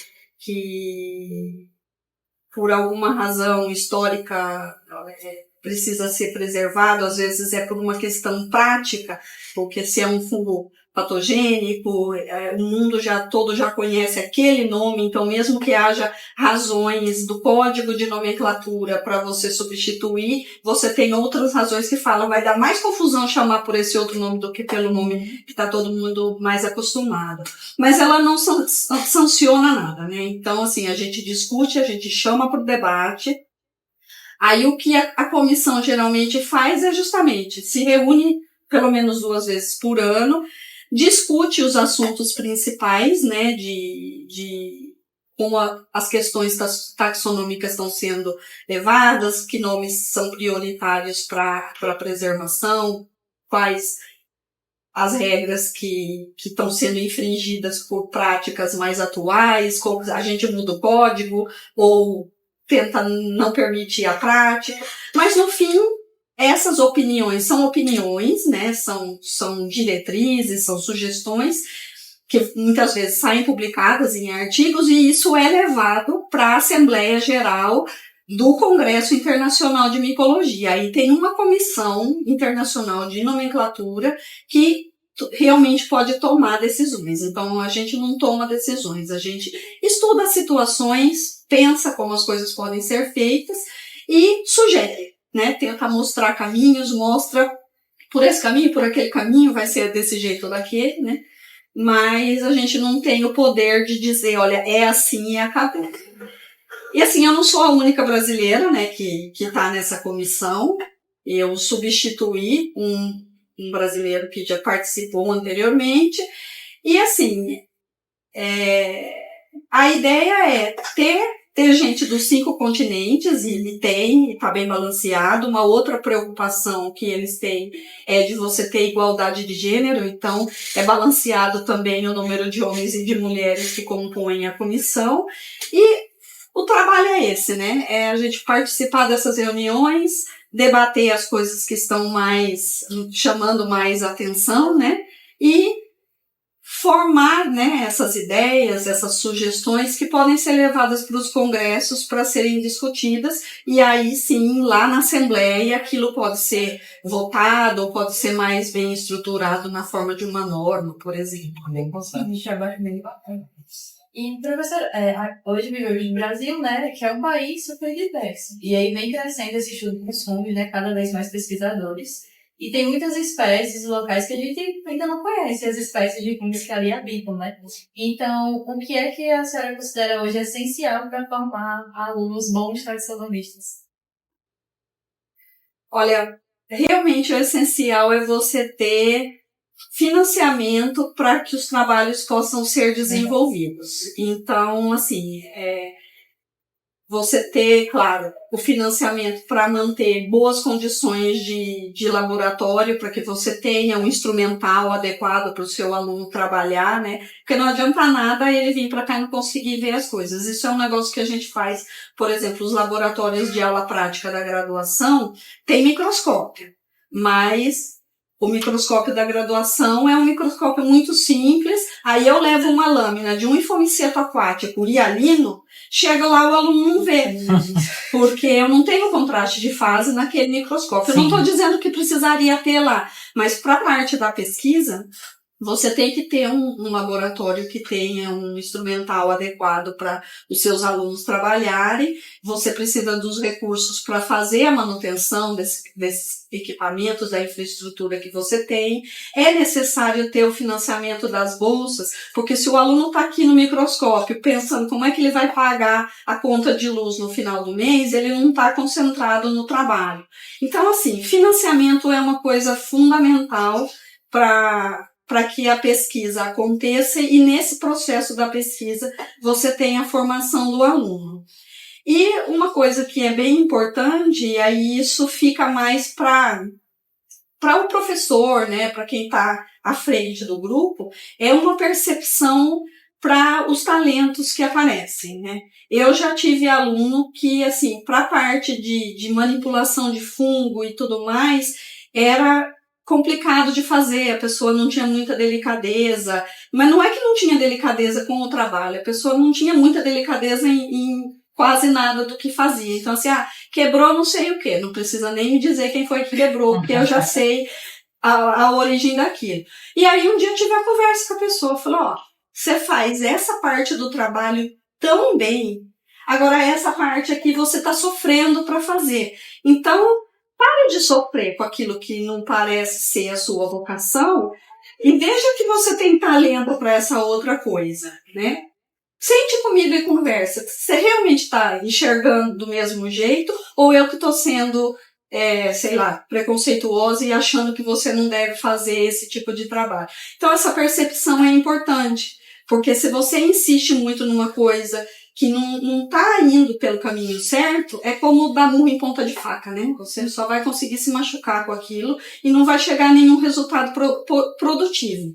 por alguma razão histórica precisa ser preservado, às vezes é por uma questão prática, porque se é um fungo patogênico, o mundo todo já conhece aquele nome, então mesmo que haja razões do código de nomenclatura para você substituir, você tem outras razões que falam, vai dar mais confusão chamar por esse outro nome do que pelo nome que está todo mundo mais acostumado. Mas ela não sanciona nada, né? Então, assim, a gente discute, a gente chama para o debate. Aí o que a comissão geralmente faz é justamente se reúne pelo menos 2 vezes por ano, discute os assuntos principais, né, de como as questões taxonômicas estão sendo levadas, que nomes são prioritários para a preservação, quais as regras que estão sendo infringidas por práticas mais atuais, como a gente muda o código ou tenta não permitir a prática, mas no fim essas opiniões são opiniões, né? São diretrizes, são sugestões que muitas vezes saem publicadas em artigos e isso é levado para a Assembleia Geral do Congresso Internacional de Micologia. Aí tem uma comissão internacional de nomenclatura que realmente pode tomar decisões. Então, a gente não toma decisões, a gente estuda as situações, pensa como as coisas podem ser feitas e sugere, né? Tenta mostrar caminhos, mostra por esse caminho, por aquele caminho, vai ser desse jeito ou daquele, né? Mas a gente não tem o poder de dizer, olha, é assim e acabou. E assim, eu não sou a única brasileira, né, que tá nessa comissão. Eu substituí um brasileiro que já participou anteriormente. E assim, a ideia é ter gente dos 5 continentes, e ele tem, está bem balanceado. Uma outra preocupação que eles têm é de você ter igualdade de gênero, então é balanceado também o número de homens e de mulheres que compõem a comissão. E o trabalho é esse, né? É a gente participar dessas reuniões, debater as coisas que estão chamando mais atenção, né? E formar, né, essas ideias, essas sugestões que podem ser levadas para os congressos para serem discutidas e aí sim, lá na Assembleia, aquilo pode ser votado ou pode ser mais bem estruturado na forma de uma norma, por exemplo. Bem pensado. E, professor, hoje vivemos no Brasil, né, que é um país super diverso. E aí vem crescendo esse estudo dos fungos, né, cada vez mais pesquisadores. E tem muitas espécies locais que a gente ainda não conhece, as espécies de fungos que ali habitam, né? Então, o que é que a senhora considera hoje essencial para formar alunos bons taxonomistas? Olha, realmente o essencial é você ter financiamento para que os trabalhos possam ser desenvolvidos. Então, assim, você ter, claro, o financiamento para manter boas condições de laboratório, para que você tenha um instrumental adequado para o seu aluno trabalhar, né? Porque não adianta nada ele vir para cá e não conseguir ver as coisas. Isso é um negócio que a gente faz, por exemplo, os laboratórios de aula prática da graduação tem microscópio, mas o microscópio da graduação é um microscópio muito simples. Aí eu levo uma lâmina de um infomiceto aquático hialino, chega lá o aluno não vê, porque eu não tenho contraste de fase naquele microscópio. Eu não estou dizendo que precisaria ter lá, mas para a parte da pesquisa, você tem que ter um laboratório que tenha um instrumental adequado para os seus alunos trabalharem. Você precisa dos recursos para fazer a manutenção desses equipamentos, da infraestrutura que você tem. É necessário ter o financiamento das bolsas, porque se o aluno está aqui no microscópio pensando como é que ele vai pagar a conta de luz no final do mês, ele não está concentrado no trabalho. Então, assim, financiamento é uma coisa fundamental para que a pesquisa aconteça e nesse processo da pesquisa você tenha a formação do aluno. E uma coisa que é bem importante, e aí isso fica mais para o professor, né, para quem está à frente do grupo, é uma percepção para os talentos que aparecem, né? Eu já tive aluno que, assim, para a parte de manipulação de fungo e tudo mais, era complicado de fazer, a pessoa não tinha muita delicadeza, mas não é que não tinha delicadeza com o trabalho, a pessoa não tinha muita delicadeza em quase nada do que fazia. Então, assim, quebrou não sei o quê, não precisa nem me dizer quem foi que quebrou, porque eu já sei a origem daquilo. E aí um dia eu tive a conversa com a pessoa, falou, você faz essa parte do trabalho tão bem, agora essa parte aqui você está sofrendo para fazer. Então, pare de sofrer com aquilo que não parece ser a sua vocação e veja que você tem talento para essa outra coisa, né? Sente comigo e conversa. Você realmente está enxergando do mesmo jeito ou eu que estou sendo, preconceituosa e achando que você não deve fazer esse tipo de trabalho? Então, essa percepção é importante, porque se você insiste muito numa coisa que não está indo pelo caminho certo, é como dar murro em ponta de faca, né? Você só vai conseguir se machucar com aquilo e não vai chegar a nenhum resultado produtivo.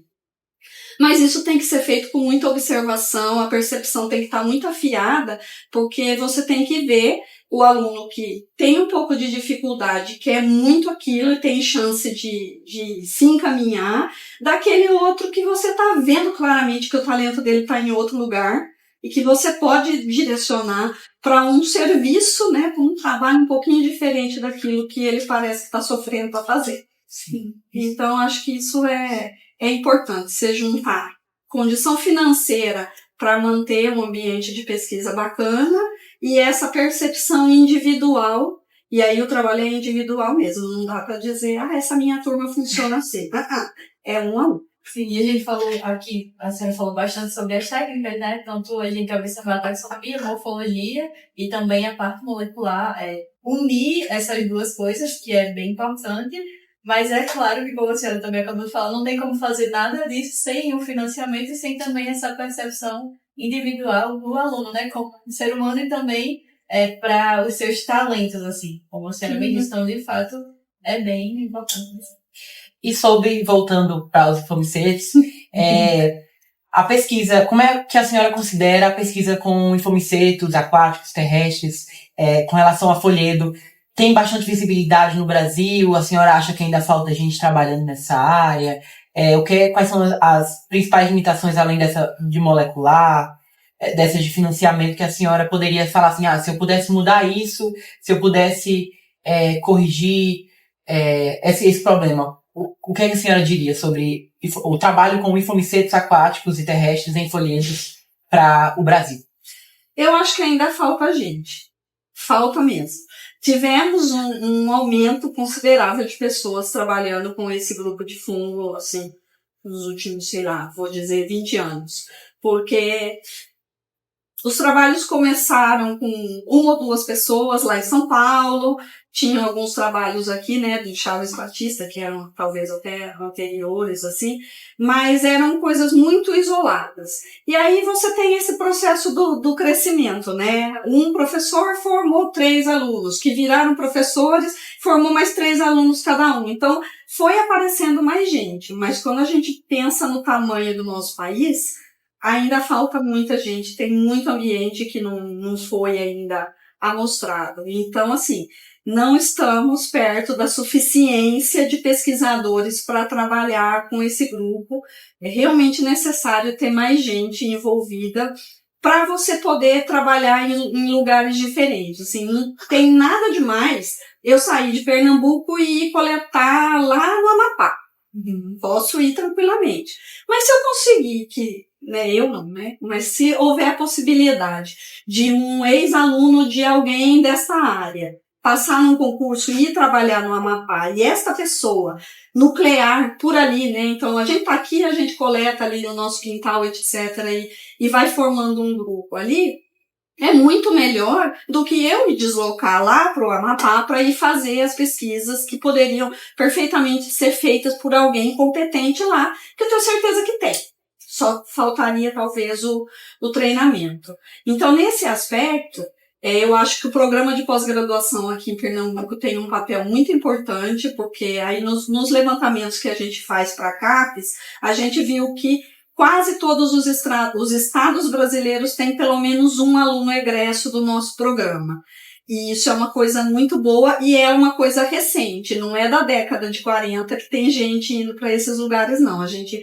Mas isso tem que ser feito com muita observação, a percepção tem que estar muito afiada, porque você tem que ver o aluno que tem um pouco de dificuldade, quer muito aquilo e tem chance de se encaminhar, daquele outro que você está vendo claramente que o talento dele está em outro lugar, e que você pode direcionar para um serviço, né, para um trabalho um pouquinho diferente daquilo que ele parece que está sofrendo para fazer. Sim. Então, acho que isso é importante, você juntar condição financeira para manter um ambiente de pesquisa bacana e essa percepção individual, e aí o trabalho é individual mesmo, não dá para dizer, essa minha turma funciona assim. É um a um. Sim, e a gente falou aqui, a senhora falou bastante sobre as técnicas, né? Tanto a gente observar a taxonomia, morfologia e também a parte molecular, unir essas duas coisas, que é bem importante, mas é claro que, como a senhora também acabou de falar, não tem como fazer nada disso sem o financiamento e sem também essa percepção individual do aluno, né? Como ser humano e também para os seus talentos, assim, como a senhora bem disse, então, de fato, é bem importante. E voltando para os infomicetos, a pesquisa, como é que a senhora considera a pesquisa com infomicetos aquáticos, terrestres, com relação a folhedo? Tem bastante visibilidade no Brasil? A senhora acha que ainda falta gente trabalhando nessa área? Quais são as principais limitações, além dessa de molecular, dessas de financiamento, que a senhora poderia falar assim, se eu pudesse mudar isso, se eu pudesse corrigir esse problema? O que a senhora diria sobre o trabalho com infomicetos aquáticos e terrestres em folhedos para o Brasil? Eu acho que ainda falta gente. Falta mesmo. Tivemos um aumento considerável de pessoas trabalhando com esse grupo de fungo, assim, nos últimos, vou dizer, 20 anos. Porque Os trabalhos começaram com 1 ou 2 pessoas lá em São Paulo, tinham alguns trabalhos aqui, né, do Chaves Batista, que eram talvez até anteriores, assim, mas eram coisas muito isoladas. E aí você tem esse processo do crescimento, né? Um professor formou 3 alunos, que viraram professores, formou mais 3 alunos cada um. Então, foi aparecendo mais gente, mas quando a gente pensa no tamanho do nosso país, ainda falta muita gente, tem muito ambiente que não foi ainda amostrado. Então, assim, não estamos perto da suficiência de pesquisadores para trabalhar com esse grupo. É realmente necessário ter mais gente envolvida para você poder trabalhar em lugares diferentes. Assim, não tem nada demais eu sair de Pernambuco e ir coletar lá no Amapá. Posso ir tranquilamente. Mas se eu conseguir eu não, né? Mas se houver a possibilidade de um ex-aluno de alguém dessa área passar num concurso e ir trabalhar no Amapá, e esta pessoa nuclear por ali, né? Então, a gente tá aqui, a gente coleta ali no nosso quintal, etc., e vai formando um grupo ali, é muito melhor do que eu me deslocar lá para o Amapá para ir fazer as pesquisas que poderiam perfeitamente ser feitas por alguém competente lá, que eu tenho certeza que tem. Só faltaria, talvez, o treinamento. Então, nesse aspecto, eu acho que o programa de pós-graduação aqui em Pernambuco tem um papel muito importante, porque aí nos levantamentos que a gente faz para a CAPES, a gente viu que quase todos os estados brasileiros têm pelo menos um aluno egresso do nosso programa. E isso é uma coisa muito boa e é uma coisa recente, não é da década de 40 que tem gente indo para esses lugares, não. A gente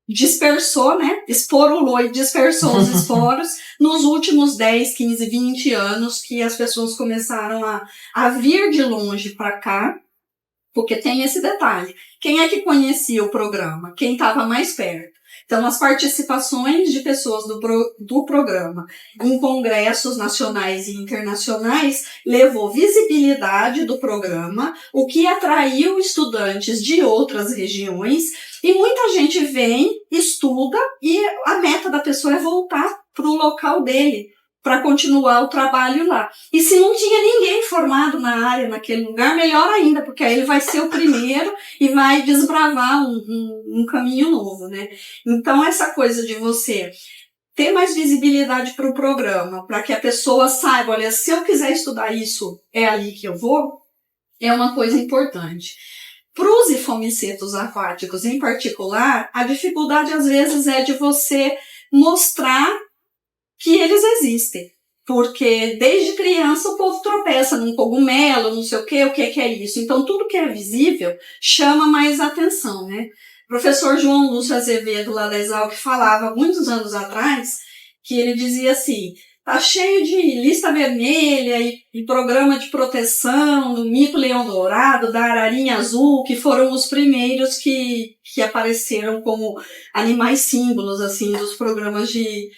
dispersou, né? Esporulou e dispersou os esporos nos últimos 10, 15, 20 anos que as pessoas começaram a vir de longe para cá, porque tem esse detalhe. Quem é que conhecia o programa? Quem estava mais perto? Então, as participações de pessoas do programa em congressos nacionais e internacionais levou visibilidade do programa, o que atraiu estudantes de outras regiões, e muita gente vem, estuda, e a meta da pessoa é voltar para o local dele, para continuar o trabalho lá. E se não tinha ninguém formado na área, naquele lugar, melhor ainda, porque aí ele vai ser o primeiro e vai desbravar um caminho novo, né? Então, essa coisa de você ter mais visibilidade para o programa, para que a pessoa saiba, olha, se eu quiser estudar isso, é ali que eu vou, é uma coisa importante. Para os ifomicetos aquáticos, em particular, a dificuldade, às vezes, é de você mostrar que eles existem. Porque desde criança o povo tropeça num cogumelo, não sei o que é isso. Então tudo que é visível chama mais atenção, né? O professor João Lúcio Azevedo, lá da Exalc, falava muitos anos atrás, que ele dizia assim, tá cheio de lista vermelha e programa de proteção do mico-leão dourado, da ararinha azul, que foram os primeiros que apareceram como animais símbolos, assim, dos programas de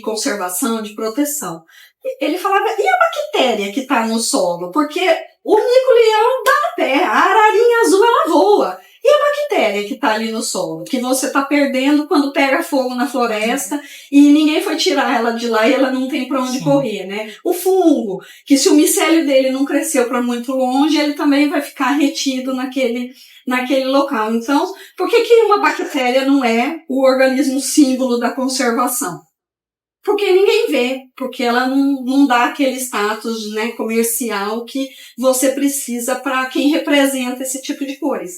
conservação, de proteção. Ele falava, e a bactéria que está no solo? Porque o mico-leão dá no pé, a ararinha azul ela voa. E a bactéria que está ali no solo? Que você está perdendo quando pega fogo na floresta e ninguém foi tirar ela de lá e ela não tem para onde correr, né? O fungo, que se o micélio dele não cresceu para muito longe, ele também vai ficar retido naquele local. Então, por que uma bactéria não é o organismo símbolo da conservação? Porque ninguém vê, porque ela não dá aquele status, né, comercial que você precisa para quem representa esse tipo de coisa.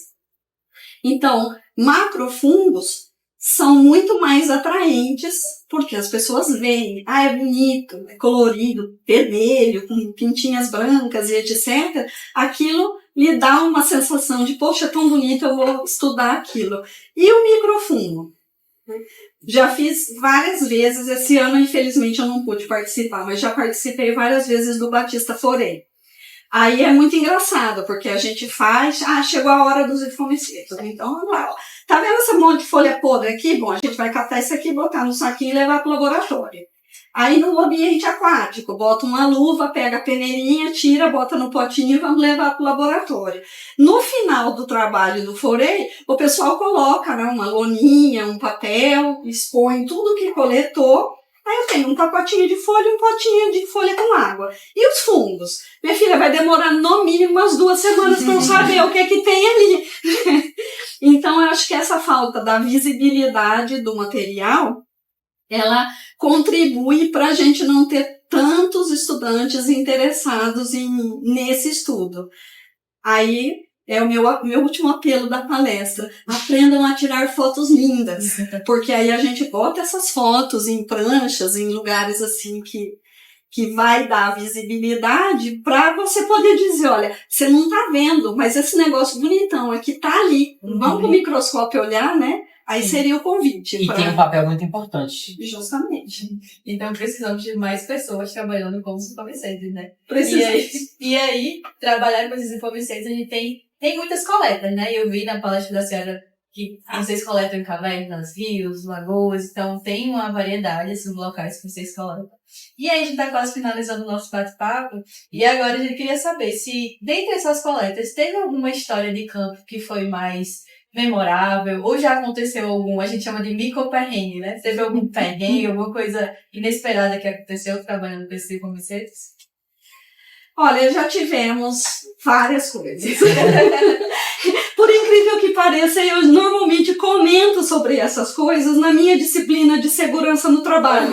Então, macrofungos são muito mais atraentes, porque as pessoas veem, é bonito, é colorido, vermelho, com pintinhas brancas e etc. Aquilo lhe dá uma sensação de, poxa, é tão bonito, eu vou estudar aquilo. E o microfungo? Já fiz várias vezes, esse ano infelizmente eu não pude participar, mas já participei várias vezes do Batista Forei. Aí é muito engraçado, porque a gente faz, chegou a hora dos ifomicetos, então vamos lá, tá vendo esse monte de folha podre aqui? Bom, a gente vai catar isso aqui, botar no saquinho e levar pro laboratório. Aí no ambiente aquático, bota uma luva, pega a peneirinha, tira, bota no potinho e vamos levar para o laboratório. No final do trabalho do Forei, o pessoal coloca, né, uma loninha, um papel, expõe tudo que coletou, Aí eu tenho um pacotinho de folha e um potinho de folha com água. E os fungos? Minha filha, vai demorar no mínimo umas 2 semanas para eu saber o que é que tem ali. Então, eu acho que essa falta da visibilidade do material, ela contribui para a gente não ter tantos estudantes interessados nesse estudo. Aí é o meu último apelo da palestra. Aprendam a tirar fotos lindas, porque aí a gente bota essas fotos em pranchas, em lugares assim que vai dar visibilidade para você poder dizer, olha, você não tá vendo, mas esse negócio bonitão aqui tá ali. Vamos pro microscópio olhar, né? Aí seria o convite. E tem um papel muito importante. Justamente. Então precisamos de mais pessoas trabalhando com os informaceiros, né? Precisamos. E aí, trabalhar com esses informaceiros, a gente tem muitas coletas, né? Eu vi na palestra da senhora que vocês coletam em cavernas, rios, lagoas, então tem uma variedade desses locais que vocês coletam. E aí a gente está quase finalizando o nosso bate-papo, e agora a gente queria saber se, dentre essas coletas, teve alguma história de campo que foi mais memorável, ou já aconteceu algum, a gente chama de mico-perrengue, né? Teve algum perrengue, alguma coisa inesperada que aconteceu trabalhando com esses informaceiros? Olha, já tivemos várias coisas. Por incrível que pareça, eu normalmente comento sobre essas coisas na minha disciplina de segurança no trabalho,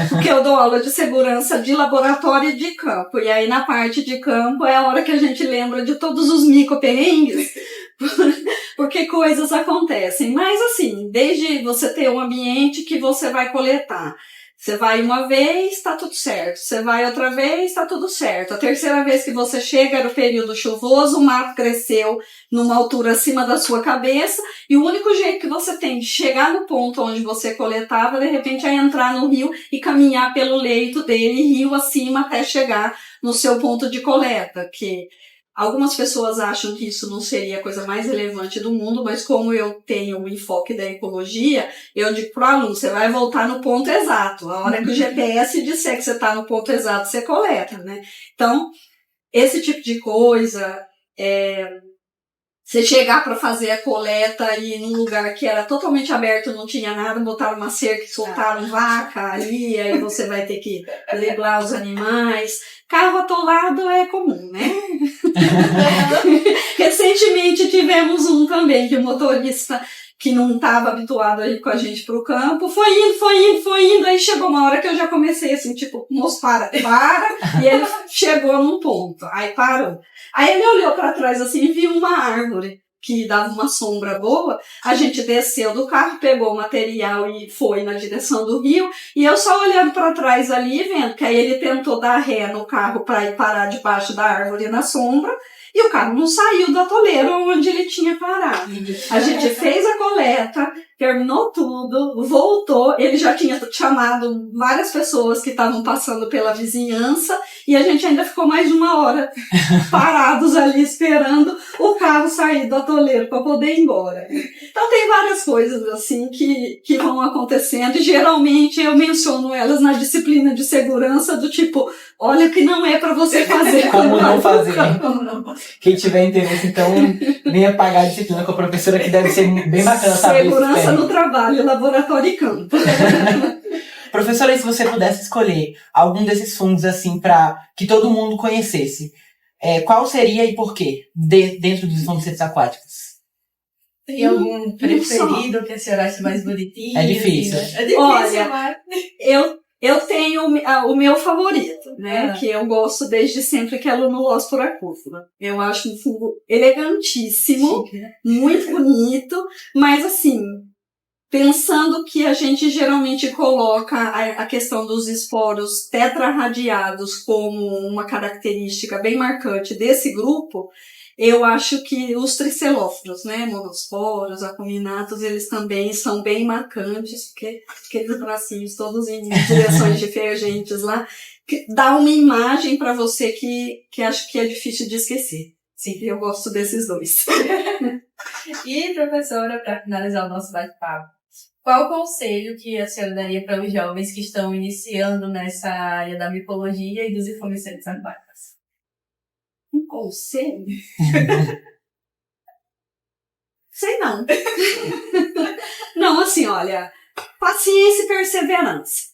porque eu dou aula de segurança de laboratório e de campo. E aí, na parte de campo, é a hora que a gente lembra de todos os mico-perrengues, porque coisas acontecem. Mas, assim, desde você ter um ambiente que você vai coletar. Você vai uma vez, tá tudo certo. Você vai outra vez, tá tudo certo. A terceira vez que você chega era o período chuvoso, o mato cresceu numa altura acima da sua cabeça, e o único jeito que você tem de chegar no ponto onde você coletava, de repente, é entrar no rio e caminhar pelo leito dele, rio acima, até chegar no seu ponto de coleta, que algumas pessoas acham que isso não seria a coisa mais relevante do mundo, mas como eu tenho o enfoque da ecologia, eu digo para o aluno, você vai voltar no ponto exato. A hora que o GPS disser que você está no ponto exato, você coleta, né? Então, esse tipo de coisa, você chegar para fazer a coleta e num lugar que era totalmente aberto, não tinha nada, botaram uma cerca e soltaram vaca ali, aí você vai ter que driblar os animais. Carro atolado é comum, né? Recentemente tivemos um também, que o motorista que não estava habituado a ir com a gente pro campo, foi indo, aí chegou uma hora que eu já comecei assim, tipo, moço, para, e ele chegou num ponto, aí parou. Aí ele olhou para trás assim e viu uma árvore que dava uma sombra boa, a gente desceu do carro, pegou o material e foi na direção do rio, e eu só olhando para trás ali, vendo que aí ele tentou dar ré no carro para ir parar debaixo da árvore na sombra, e o carro não saiu do atoleiro onde ele tinha parado. A gente fez a coleta, terminou tudo, voltou, ele já tinha chamado várias pessoas que estavam passando pela vizinhança, e a gente ainda ficou mais de 1 hora parados ali esperando o carro sair do atoleiro para poder ir embora. Então tem várias coisas assim que vão acontecendo, e geralmente eu menciono elas na disciplina de segurança do tipo, olha que não é para você fazer. Como não fazer? Quem tiver interesse, então, venha pagar a disciplina com a professora, que deve ser bem bacana saber. Segurança no trabalho, laboratório e campo. Professora, e se você pudesse escolher algum desses fungos assim para que todo mundo conhecesse, qual seria e por quê dentro dos insetos aquáticos? Tem algum preferido que a senhora acha mais bonitinho? É difícil. Assim, né? É difícil, Olha, mas... eu tenho o meu favorito, né? Que eu gosto desde sempre, que é a Lunulospora acúfila. Eu acho um fungo elegantíssimo, Chique, né? muito bonito, mas assim, pensando que a gente geralmente coloca a questão dos esporos tetrarradiados como uma característica bem marcante desse grupo, eu acho que os tricelóforos, né, monosporos, acuminatos, eles também são bem marcantes, porque aqueles bracinhos todos em direções divergentes lá, que dá uma imagem para você que acho que é difícil de esquecer. Sim, eu gosto desses dois. E, professora, para finalizar o nosso bate-papo, qual o conselho que a senhora daria para os jovens que estão iniciando nessa área da micologia e dos informações aquáticos? Um conselho? Sei não. Não, assim, olha, paciência e perseverança.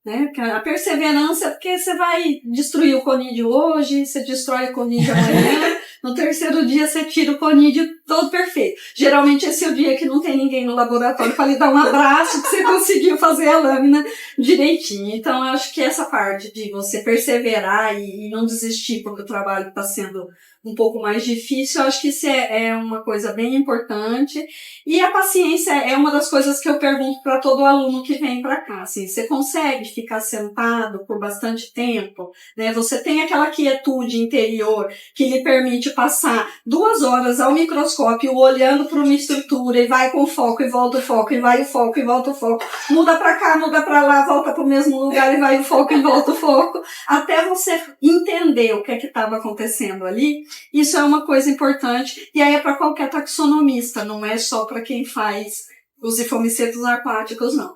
né? Porque a perseverança é porque você vai destruir o conídeo hoje, você destrói o conídeo amanhã, no terceiro dia você tira o conídeo todo perfeito. Geralmente esse é o dia que não tem ninguém no laboratório para lhe dar um abraço que você conseguiu fazer a lâmina direitinho. Então eu acho que essa parte de você perseverar e não desistir quando o trabalho está sendo um pouco mais difícil, eu acho que isso é uma coisa bem importante. E a paciência é uma das coisas que eu pergunto para todo aluno que vem para cá. Assim, você consegue ficar sentado por bastante tempo, né? Você tem aquela quietude interior que lhe permite passar 2 horas ao microscópio olhando para uma estrutura e vai com foco e volta o foco e vai o foco e volta o foco, muda para cá, muda para lá, volta para o mesmo lugar e vai o foco e volta o foco, até você entender o que é que estava acontecendo ali. Isso é uma coisa importante, e aí é para qualquer taxonomista, não é só para quem faz os hifomicetos aquáticos, não.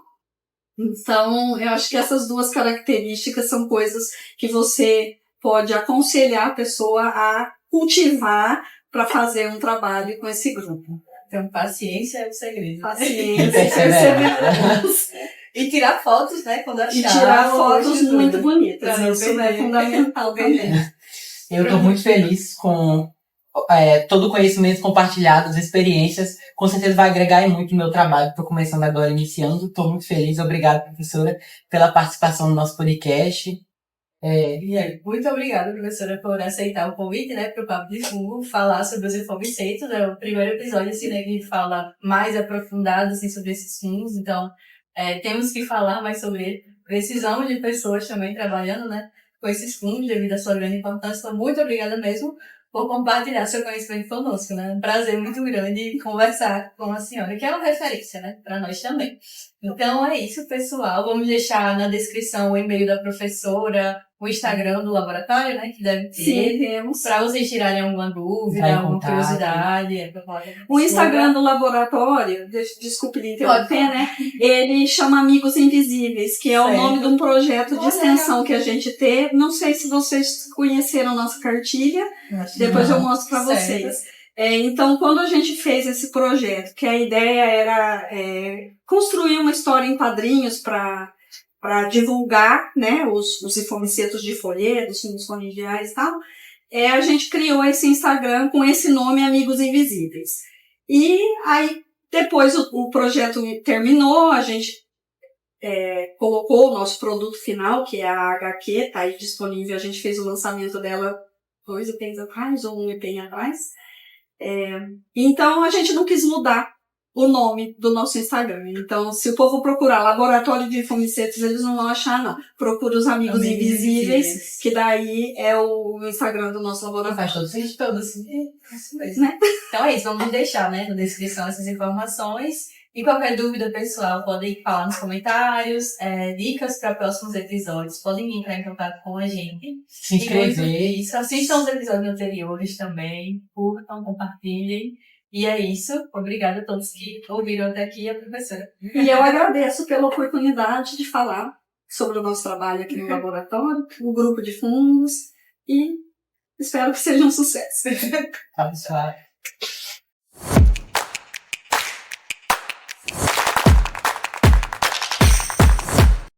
Então, eu acho que essas 2 características são coisas que você pode aconselhar a pessoa a cultivar para fazer um trabalho com esse grupo. Então, paciência é o segredo. Paciência, perseverança. E tirar fotos, né, quando achar. E tirar fotos muito tudo. bonitas. Pra não Isso é perder. fundamental também. Eu estou muito feliz com todo o conhecimento compartilhado, as experiências. Com certeza vai agregar muito no meu trabalho. Estou começando agora, iniciando. Estou muito feliz. Obrigado, professora, pela participação no nosso podcast. E aí, muito obrigada, professora, por aceitar o convite, né, para o Papo de Fungo, falar sobre os hifomicetos. É o primeiro episódio, assim, né, que fala mais aprofundado, assim, sobre esses fungos. Então, temos que falar mais sobre ele. Precisamos de pessoas também trabalhando, né, com esses fungos, devido à sua grande importância. Então, muito obrigada mesmo por compartilhar seu conhecimento conosco, né? Um prazer muito grande conversar com a senhora, que é uma referência, né, para nós também. Então é isso, pessoal. Vamos deixar na descrição o e-mail da professora, o Instagram do laboratório, né, que deve ter. Sim, temos. Para vocês tirarem alguma dúvida, alguma curiosidade. O Instagram do laboratório, desculpe lhe interromper, né? Ele chama Amigos Invisíveis, que é o nome de um projeto de extensão que a gente teve. Não sei se vocês conheceram nossa cartilha, depois eu mostro para vocês. Então, quando a gente fez esse projeto, que a ideia era construir uma história em quadrinhos para divulgar, né, os hifomicetos de folheto, os fungos conidiais e tal, a gente criou esse Instagram com esse nome, Amigos Invisíveis. E aí, depois o projeto terminou, a gente colocou o nosso produto final, que é a HQ, está aí disponível, a gente fez o lançamento dela 2 EPs atrás, ou 1 EP atrás. Então, a gente não quis mudar o nome do nosso Instagram. Então, se o povo procurar Laboratório de Hifomicetos, eles não vão achar, não. Procura os Amigos Invisíveis, que daí é o Instagram do nosso laboratório. Faz todo sentido, isso mesmo. Né? Então é isso, vamos deixar, né, na descrição essas informações. E qualquer dúvida, pessoal, podem falar nos comentários, dicas para próximos episódios, podem entrar em contato com a gente. Se inscrever. Isso, assistam os episódios anteriores também, curtam, compartilhem. E é isso. Obrigada a todos que ouviram até aqui, a professora. E eu agradeço pela oportunidade de falar sobre o nosso trabalho aqui no laboratório, o grupo de fungos, e espero que seja um sucesso. Tá, pessoal.